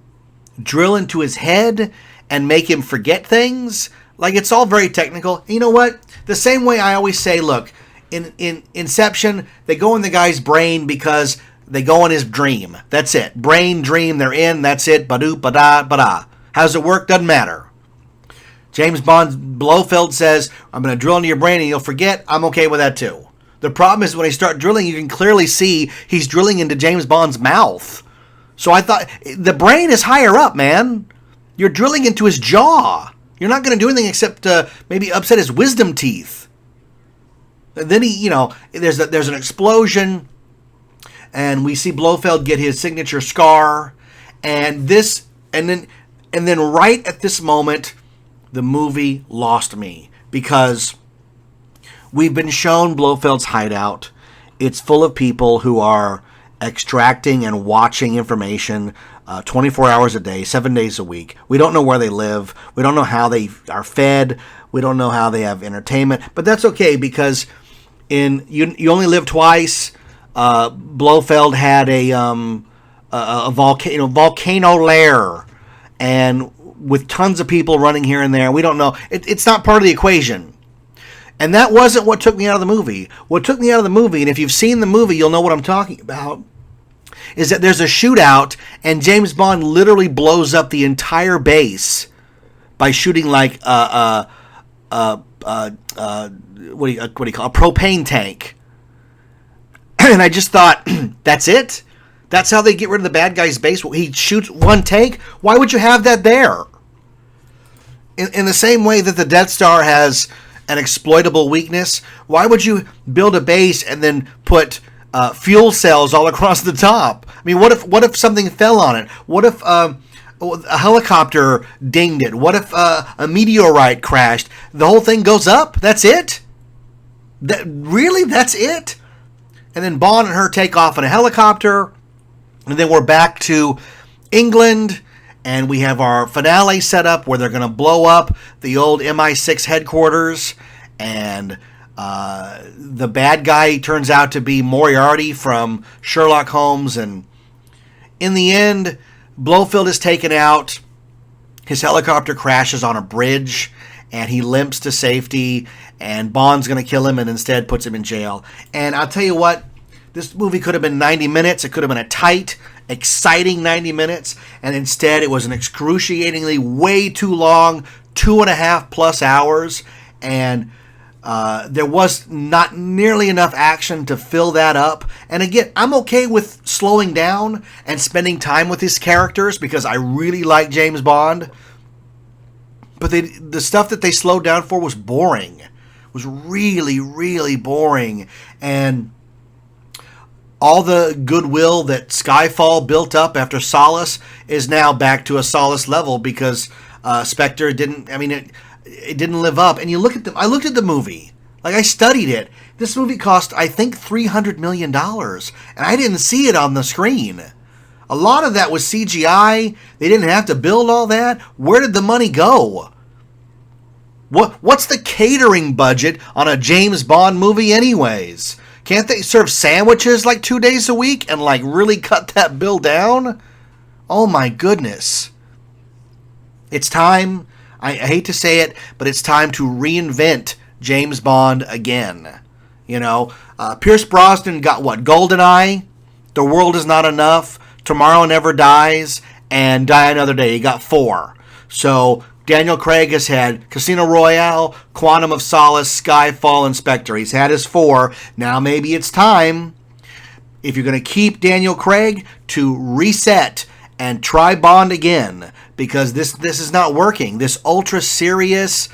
drill into his head and make him forget things. Like, it's all very technical. You know what? The same way I always say, look, in Inception, they go in the guy's brain because they go in his dream. That's it. Brain, dream, they're in, that's it. Ba-doo, ba-da, ba-da. How does it work? Doesn't matter. James Bond, Blofeld says, I'm going to drill into your brain and you'll forget. I'm okay with that too. The problem is when they start drilling, you can clearly see he's drilling into James Bond's mouth. So I thought, the brain is higher up, man. You're drilling into his jaw. You're not going to do anything except maybe upset his wisdom teeth. And then there's an explosion, and we see Blofeld get his signature scar, and then right at this moment, the movie lost me, because we've been shown Blofeld's hideout. It's full of people who are extracting and watching information 24 hours a day, 7 days a week. We don't know where they live. We don't know how they are fed. We don't know how they have entertainment. But that's okay, because in You Only Live Twice, Blofeld had a volcano lair, and with tons of people running here and there. We don't know. It's not part of the equation. And that wasn't what took me out of the movie. What took me out of the movie, and if you've seen the movie, you'll know what I'm talking about, is that there's a shootout, and James Bond literally blows up the entire base by shooting like what do you call a propane tank. And I just thought, that's it? That's how they get rid of the bad guy's base? He shoots one tank? Why would you have that there? In the same way that the Death Star has an exploitable weakness, why would you build a base and then put fuel cells all across the top? I mean, what if something fell on it? What if a helicopter dinged it? What if a meteorite crashed? The whole thing goes up? That's it? That's it? And then Bond and her take off in a helicopter, and then we're back to England, and we have our finale set up where they're going to blow up the old MI6 headquarters, and the bad guy turns out to be Moriarty from Sherlock Holmes, and in the end, Blofeld is taken out, his helicopter crashes on a bridge, and he limps to safety, and Bond's going to kill him and instead puts him in jail. And I'll tell you what, this movie could have been 90 minutes. It could have been a tight, exciting 90 minutes, and instead it was an excruciatingly way too long, 2.5+ hours, and there was not nearly enough action to fill that up. And again, I'm okay with slowing down and spending time with these characters because I really like James Bond. But the stuff that they slowed down for was boring. It was really, really boring. And all the goodwill that Skyfall built up after Solace is now back to a Solace level because Spectre didn't, it didn't live up. And you look at I looked at the movie. Like, I studied it. This movie cost, I think, $300 million. And I didn't see it on the screen. A lot of that was CGI. They didn't have to build all that. Where did the money go? What's the catering budget on a James Bond movie anyways? Can't they serve sandwiches like 2 days a week and like really cut that bill down? Oh my goodness. It's time, I hate to say it, but it's time to reinvent James Bond again. You know, Pierce Brosnan got what? GoldenEye, The World Is Not Enough, Tomorrow Never Dies, and Die Another Day. He got 4. So Daniel Craig has had Casino Royale, Quantum of Solace, Skyfall, and Spectre. He's had his 4. Now maybe it's time, if you're going to keep Daniel Craig, to reset and try Bond again, because this is not working. This ultra serious,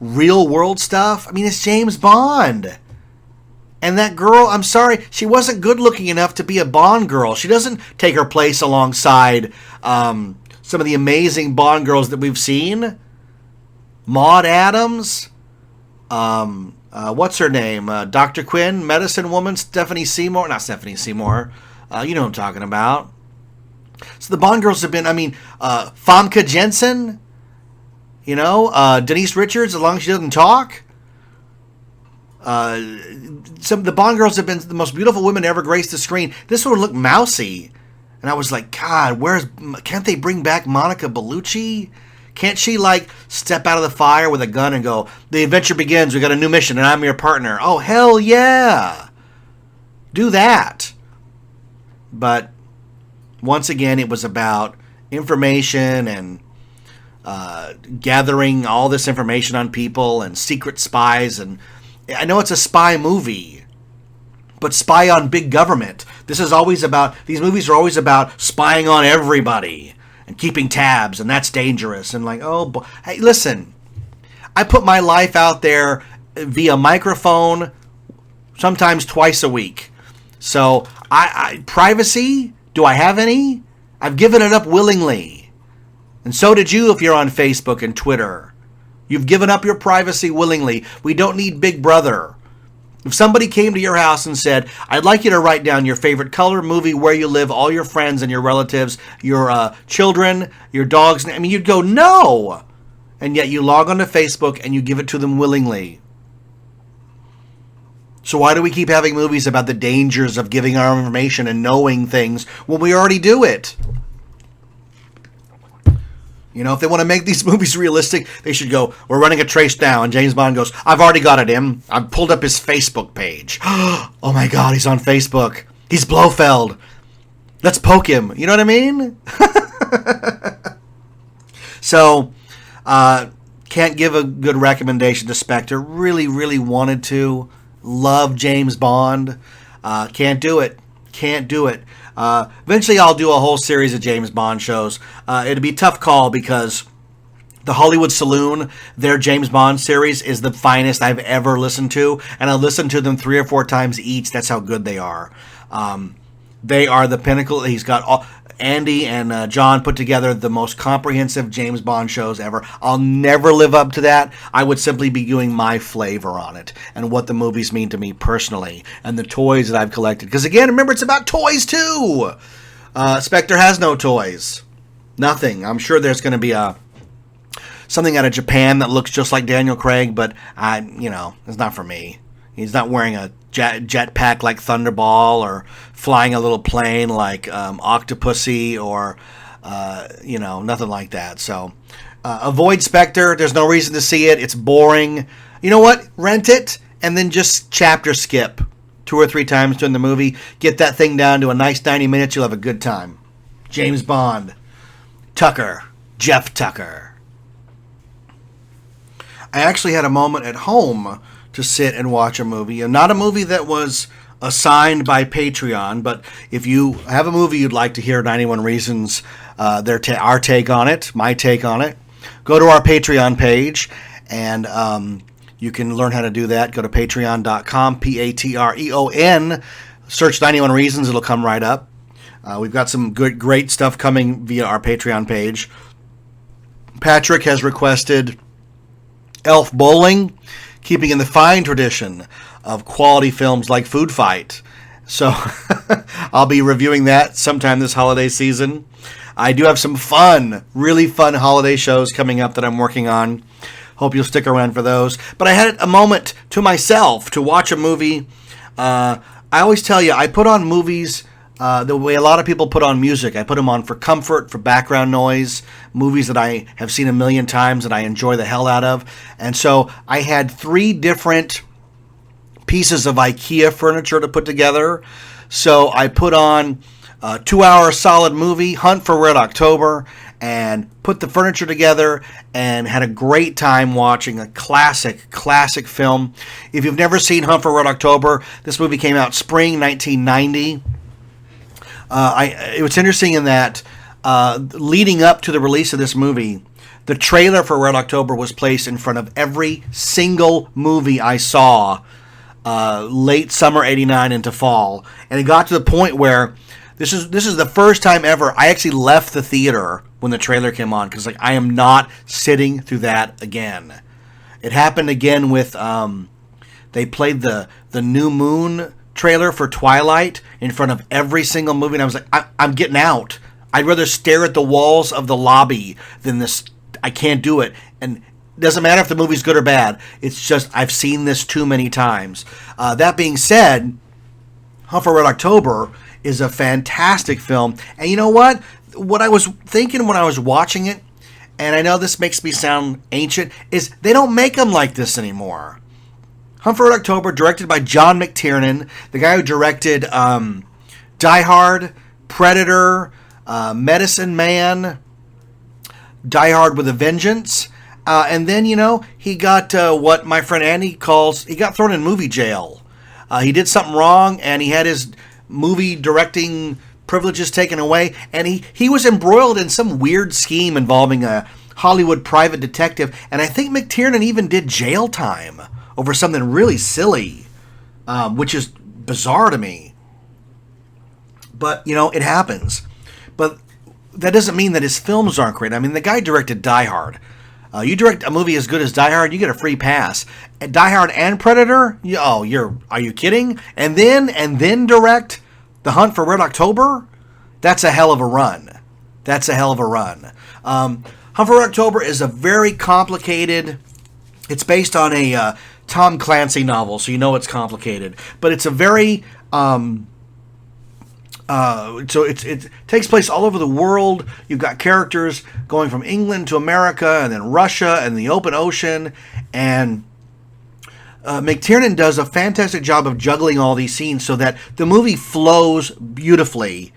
real world stuff. I mean, it's James Bond. And that girl, I'm sorry, she wasn't good looking enough to be a Bond girl. She doesn't take her place alongside some of the amazing Bond girls that we've seen. Maude Adams, what's her name? Dr. Quinn, Medicine Woman, Stephanie Seymour. Not Stephanie Seymour. You know what I'm talking about. So the Bond girls have been, Famke Jensen, Denise Richards, as long as she doesn't talk. Some of the Bond girls have been the most beautiful women to ever grace the screen. This one looked mousy. And I was like, God, can't they bring back Monica Bellucci? Can't she, step out of the fire with a gun and go, the adventure begins, we got a new mission, and I'm your partner. Oh, hell yeah. Do that. But once again, it was about information and gathering all this information on people and secret spies. And I know it's a spy movie, but spy on big government. These movies are always about spying on everybody and keeping tabs, and that's dangerous. And hey, listen, I put my life out there via microphone sometimes twice a week. So privacy, do I have any? I've given it up willingly. And so did you if you're on Facebook and Twitter. You've given up your privacy willingly. We don't need Big Brother. If somebody came to your house and said, I'd like you to write down your favorite color, movie, where you live, all your friends and your relatives, your children, your dogs, you'd go, no! And yet you log onto Facebook and you give it to them willingly. So why do we keep having movies about the dangers of giving our information and knowing things when we already do it? If they want to make these movies realistic, they should go, we're running a trace now. And James Bond goes, I've already got it in. I've pulled up his Facebook page. Oh my God, he's on Facebook. He's Blofeld. Let's poke him. You know what I mean? So, can't give a good recommendation to Spectre. Really, really wanted to. Love James Bond. Can't do it. Eventually I'll do a whole series of James Bond shows. It'll be a tough call because the Hollywood Saloon, their James Bond series, is the finest I've ever listened to. And I listened to them 3 or 4 times each. That's how good they are. They are the pinnacle. He's got Andy and John put together the most comprehensive James Bond shows ever. I'll never live up to that. I would simply be doing my flavor on it and what the movies mean to me personally and the toys that I've collected. Because again, remember, it's about toys too. Spectre has no toys. Nothing. I'm sure there's going to be something out of Japan that looks just like Daniel Craig, but it's not for me. He's not wearing a jetpack like Thunderball or flying a little plane like Octopussy or, nothing like that. So avoid Spectre. There's no reason to see it. It's boring. You know what? Rent it and then just chapter skip 2 or 3 times during the movie. Get that thing down to a nice 90 minutes. You'll have a good time. James Bond. Tucker. Jeff Tucker. I actually had a moment at home to sit and watch a movie. And not a movie that was assigned by Patreon, but if you have a movie you'd like to hear 91 Reasons, our take on it, my take on it, go to our Patreon page, and you can learn how to do that. Go to patreon.com, Patreon, search 91 Reasons, it'll come right up. We've got some great stuff coming via our Patreon page. Patrick has requested Elf Bowling, keeping in the fine tradition of quality films like Food Fight. So I'll be reviewing that sometime this holiday season. I do have some really fun holiday shows coming up that I'm working on. Hope you'll stick around for those. But I had a moment to myself to watch a movie. I always tell you, I put on movies the way a lot of people put on music. I put them on for comfort, for background noise, movies that I have seen a million times that I enjoy the hell out of. And so I had 3 different pieces of IKEA furniture to put together. So I put on a 2-hour solid movie, Hunt for Red October, and put the furniture together and had a great time watching a classic film. If you've never seen Hunt for Red October, this movie came out spring 1990. It was interesting in that leading up to the release of this movie, the trailer for Red October was placed in front of every single movie I saw late summer '89 into fall, and it got to the point where this is the first time ever I actually left the theater when the trailer came on, because I am not sitting through that again. It happened again with they played the New Moon trailer for Twilight in front of every single movie, and I was like, I'm getting out. I'd rather stare at the walls of the lobby than this. I can't do it. And it doesn't matter if the movie's good or bad. It's just I've seen this too many times. That being said, Hunt for Red October is a fantastic film. And you know what? What I was thinking when I was watching it, and I know this makes me sound ancient, is they don't make them like this anymore. Hunt for Red October, directed by John McTiernan, the guy who directed Die Hard, Predator, Medicine Man, Die Hard with a Vengeance. And then, he got what my friend Andy calls, he got thrown in movie jail. He did something wrong, and he had his movie directing privileges taken away, and he was embroiled in some weird scheme involving a Hollywood private detective, and I think McTiernan even did jail time over something really silly, which is bizarre to me. But, it happens. But that doesn't mean that his films aren't great. I mean, the guy directed Die Hard. You direct a movie as good as Die Hard, you get a free pass. And Die Hard and Predator? Are you kidding? And then direct The Hunt for Red October? That's a hell of a run. Hunt for Red October is a very complicated. It's based on a Tom Clancy novel, so it's complicated. But it's a very so it takes place all over the world. You've got characters going from England to America, and then Russia, and the open ocean. And McTiernan does a fantastic job of juggling all these scenes so that the movie flows beautifully,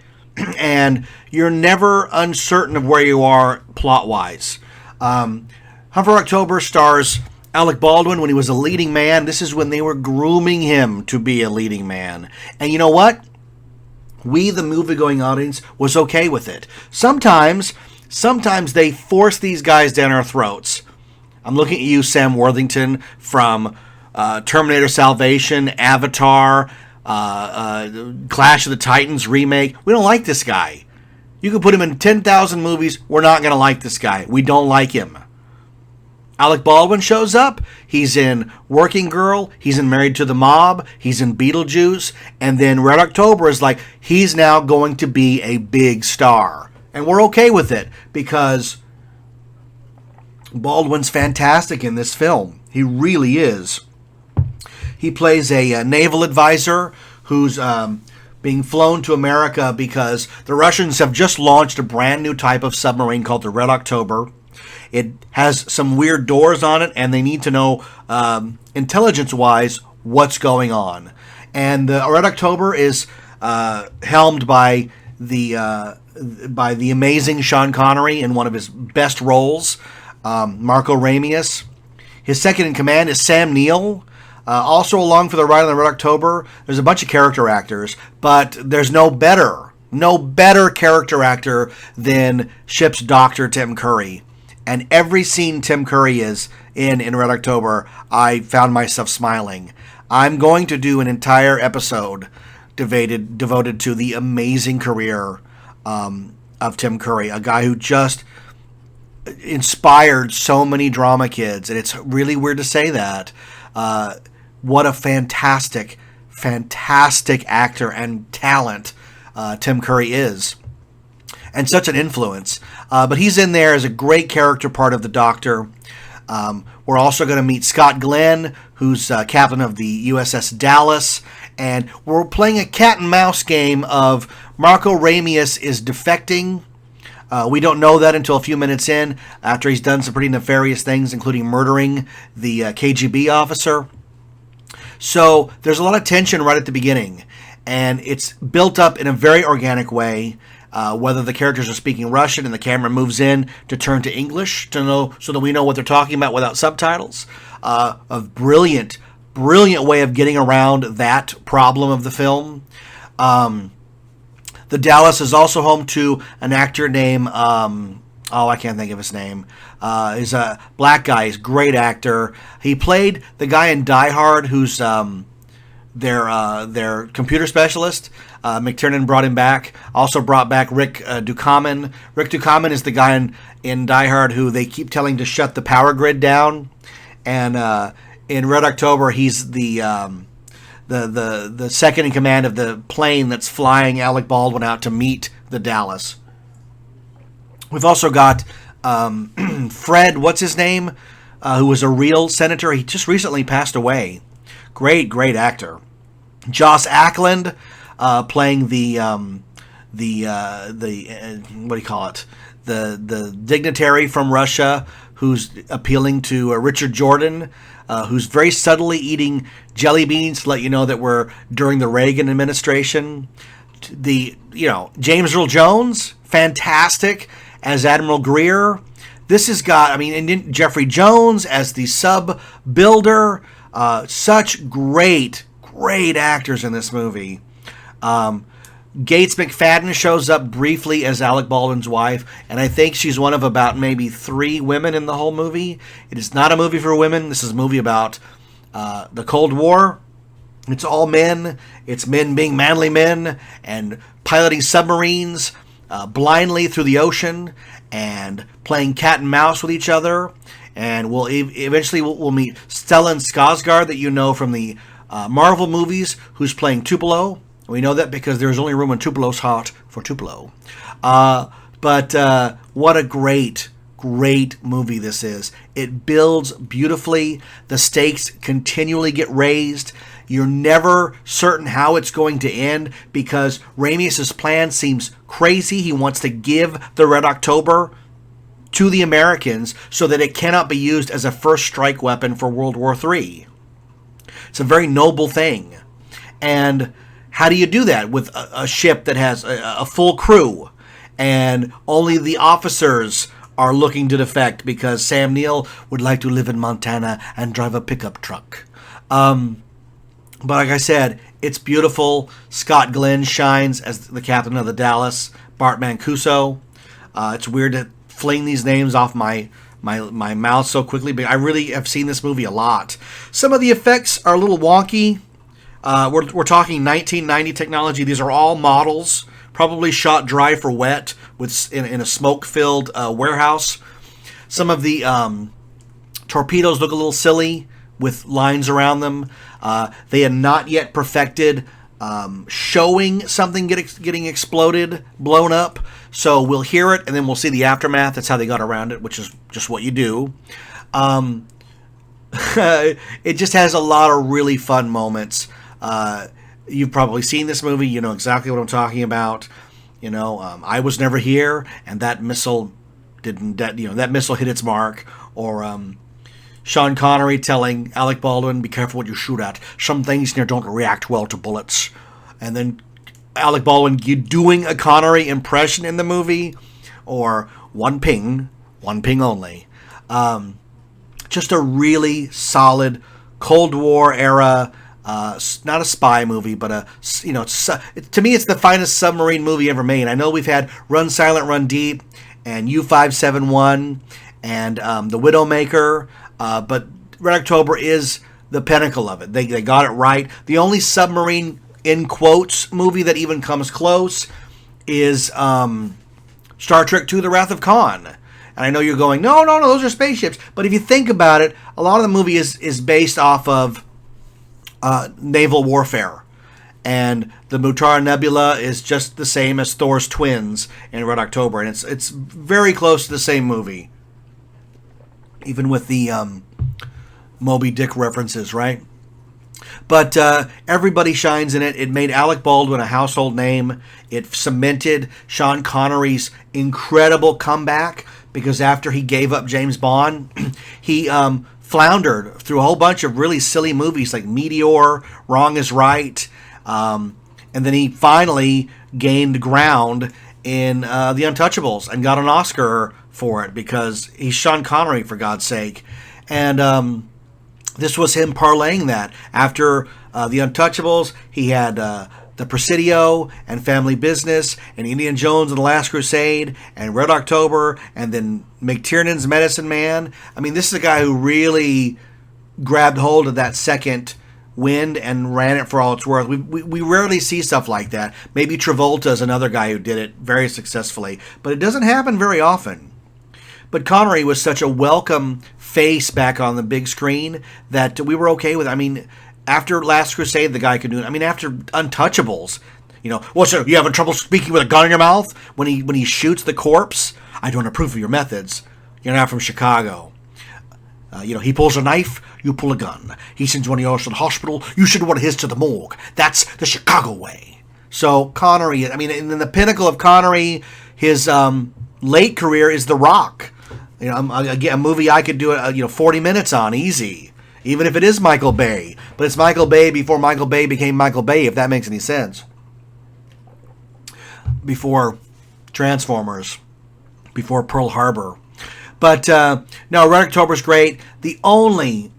and you're never uncertain of where you are plot-wise. Hunt for October stars Alec Baldwin when he was a leading man. This is when they were grooming him to be a leading man. And you know what? We, the movie-going audience, was okay with it. Sometimes they force these guys down our throats. I'm looking at you, Sam Worthington, from Terminator Salvation, Avatar, Clash of the Titans remake. We don't like this guy. You can put him in 10,000 movies. We're not going to like this guy. We don't like him. Alec Baldwin shows up. He's in Working Girl. He's in Married to the Mob. He's in Beetlejuice. And then Red October is like, he's now going to be a big star. And we're okay with it because Baldwin's fantastic in this film. He really is. He plays a naval advisor who's being flown to America because the Russians have just launched a brand new type of submarine called the Red October. It has some weird doors on it, and they need to know, intelligence-wise, what's going on. And the Red October is helmed by the amazing Sean Connery in one of his best roles, Marco Ramius. His second in command is Sam Neill. Also along for the ride on the Red October, there's a bunch of character actors, but there's no better character actor than ship's doctor Tim Curry. And every scene Tim Curry is in Red October, I found myself smiling. I'm going to do an entire episode devoted to the amazing career of Tim Curry, a guy who just inspired so many drama kids. And it's really weird to say that. What a fantastic actor and talent Tim Curry is. And such an influence. But he's in there as a great character part of the Doctor. We're also going to meet Scott Glenn, who's captain of the USS Dallas, and we're playing a cat and mouse game of Marco Ramius is defecting. We don't know that until a few minutes in, after he's done some pretty nefarious things, including murdering the KGB officer. So there's a lot of tension right at the beginning, and it's built up in a very organic way. Whether the characters are speaking Russian and the camera moves in to turn to English to know, so that we know what they're talking about without subtitles. A brilliant way of getting around that problem of the film. The Dallas is also home to an actor named, I can't think of his name. He's a black guy. He's a great actor. He played the guy in Die Hard who's their computer specialist. McTiernan brought him back. Also brought back Rick Ducommun. Rick Ducommun is the guy in Die Hard who they keep telling to shut the power grid down. And in Red October, he's the second in command of the plane that's flying Alec Baldwin out to meet the Dallas. We've also got Fred, what's his name, who was a real senator. He just recently passed away. Great actor. Joss Ackland playing the what do you call it? The dignitary from Russia who's appealing to Richard Jordan, who's very subtly eating jelly beans to let you know that we're during the Reagan administration. James Earl Jones, fantastic as Admiral Greer. This has got, and then Jeffrey Jones as the sub builder. Such great actors in this movie. Gates McFadden shows up briefly as Alec Baldwin's wife, and I think she's one of about maybe 3 women in the whole movie. It is not a movie for women. This is a movie about the Cold War. It's all men. It's men being manly men and piloting submarines blindly through the ocean and playing cat and mouse with each other. And we'll eventually meet Stellan Skarsgård, that you know from the Marvel movies, who's playing Tupelo. We know that because there's only room in Tupelo's heart for Tupelo. But what a great movie this is. It builds beautifully. The stakes continually get raised. You're never certain how it's going to end because Ramius' plan seems crazy. He wants to give the Red October to the Americans so that it cannot be used as a first strike weapon for World War III. It's a very noble thing. And how do you do that with a ship that has a full crew and only the officers are looking to defect because Sam Neill would like to live in Montana and drive a pickup truck? But like I said, it's beautiful. Scott Glenn shines as the captain of the Dallas, Bart Mancuso. It's weird to fling these names off my mouth so quickly, but I really have seen this movie a lot. Some of the effects are a little wonky. We're talking 1990 technology. These are all models, probably shot dry for wet in a smoke-filled warehouse. Some of the torpedoes look a little silly with lines around them. They had not yet perfected showing something getting exploded, blown up. So we'll hear it, and then we'll see the aftermath. That's how they got around it, which is just what you do. It just has a lot of really fun moments. You've probably seen this movie. You know exactly what I'm talking about. I was never here, and that missile didn't. That missile hit its mark. Or Sean Connery telling Alec Baldwin, "Be careful what you shoot at. Some things here don't react well to bullets." And then Alec Baldwin doing a Connery impression in the movie, or one ping only. Just a really solid Cold War era. Not a spy movie, but to me, it's the finest submarine movie ever made. I know we've had Run Silent, Run Deep, and U-571, and The Widowmaker, but Red October is the pinnacle of it. They got it right. The only submarine, in quotes, movie that even comes close is Star Trek II: The Wrath of Khan. And I know you're going, no, those are spaceships. But if you think about it, a lot of the movie is based off of naval warfare. And the Mutara Nebula is just the same as Thor's twins in Red October. And it's very close to the same movie. even with the Moby Dick references, right? But everybody shines in it. It made Alec Baldwin a household name. It cemented Sean Connery's incredible comeback, because after he gave up James Bond, he floundered through a whole bunch of really silly movies like Meteor, Wrong is Right, and then he finally gained ground in The Untouchables and got an Oscar for it, because he's Sean Connery, for God's sake. And this was him parlaying that. After The Untouchables, he had The Presidio and Family Business and Indiana Jones and the Last Crusade and Red October and then McTiernan's Medicine Man. I mean, this is a guy who really grabbed hold of that second wind and ran it for all it's worth. We rarely see stuff like that. Maybe Travolta is another guy who did it very successfully, but it doesn't happen very often. But Connery was such a welcome face back on the big screen that we were okay with it. I mean, after Last Crusade, the guy could do it. I mean, after Untouchables, what's you having trouble speaking with a gun in your mouth when he shoots the corpse? I don't approve of your methods. You're not from Chicago. He pulls a knife, you pull a gun. He sends one of yours to the hospital, you send one of his to the morgue. That's the Chicago way. So Connery, I mean, in the pinnacle of Connery, his late career is The Rock. A movie I could do 40 minutes on easy, even if it is Michael Bay. But it's Michael Bay before Michael Bay became Michael Bay, if that makes any sense. Before Transformers, before Pearl Harbor. But no, Red October's great. The only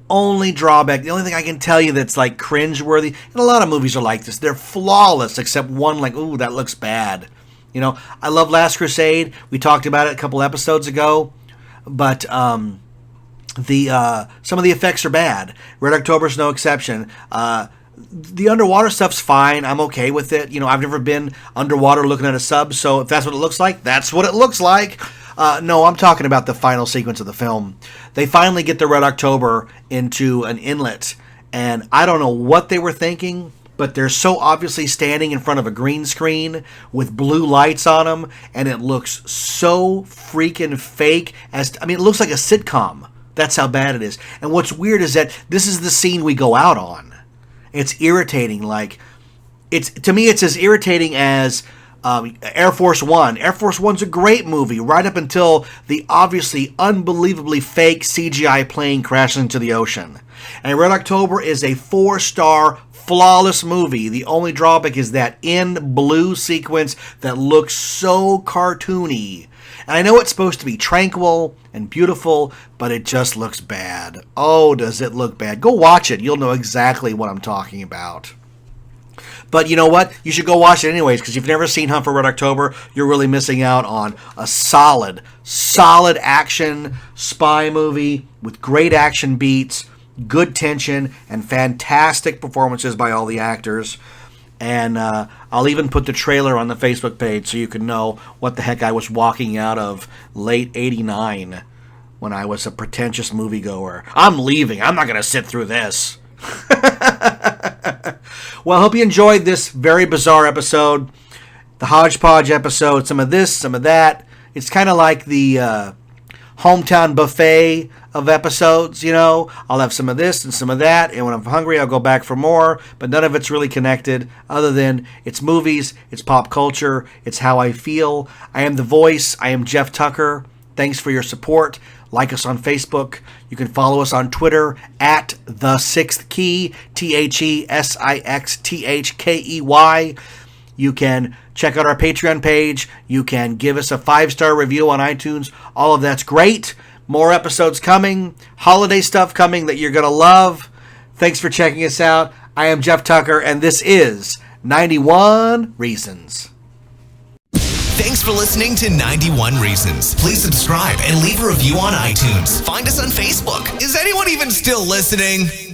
drawback, the only thing I can tell you that's like cringeworthy, and a lot of movies are like this, they're flawless except one, like, ooh, that looks bad. I love Last Crusade. We talked about it a couple episodes ago. But some of the effects are bad. Red October's no exception. The underwater stuff's fine. I'm okay with it. I've never been underwater looking at a sub, so if that's what it looks like, that's what it looks like. No, I'm talking about the final sequence of the film. They finally get the Red October into an inlet, and I don't know what they were thinking, but they're so obviously standing in front of a green screen with blue lights on them, and it looks so freaking fake. It looks like a sitcom. That's how bad it is. And what's weird is that this is the scene we go out on. It's irritating. To me, it's as irritating as Air Force One. Air Force One's a great movie, right up until the obviously unbelievably fake CGI plane crashes into the ocean. And Red October is a 4-star flawless movie. The only drawback is that in blue sequence that looks so cartoony. And I know it's supposed to be tranquil and beautiful, but it just looks bad. Oh, does it look bad? Go watch it. You'll know exactly what I'm talking about. But you know what? You should go watch it anyways, because if you've never seen Hunt for Red October, you're really missing out on a solid action spy movie with great action beats, good tension, and fantastic performances by all the actors. And I'll even put the trailer on the Facebook page so you can know what the heck I was walking out of late '89 when I was a pretentious moviegoer. I'm leaving. I'm not going to sit through this. Well, I hope you enjoyed this very bizarre episode. The Hodgepodge episode. Some of this, some of that. It's kind of like the hometown buffet of episodes, I'll have some of this and some of that, and when I'm hungry I'll go back for more, but none of it's really connected other than it's movies, it's pop culture, it's how I feel. I am the voice. I am Jeff Tucker. Thanks for your support. Like us on Facebook. You can follow us on Twitter at The Sixth Key, TheSixthKey. You can check out our Patreon page. You can give us a 5-star review on iTunes. All of that's great. More episodes coming. Holiday stuff coming that you're going to love. Thanks for checking us out. I am Jeff Tucker, and this is 91 Reasons. Thanks for listening to 91 Reasons. Please subscribe and leave a review on iTunes. Find us on Facebook. Is anyone even still listening?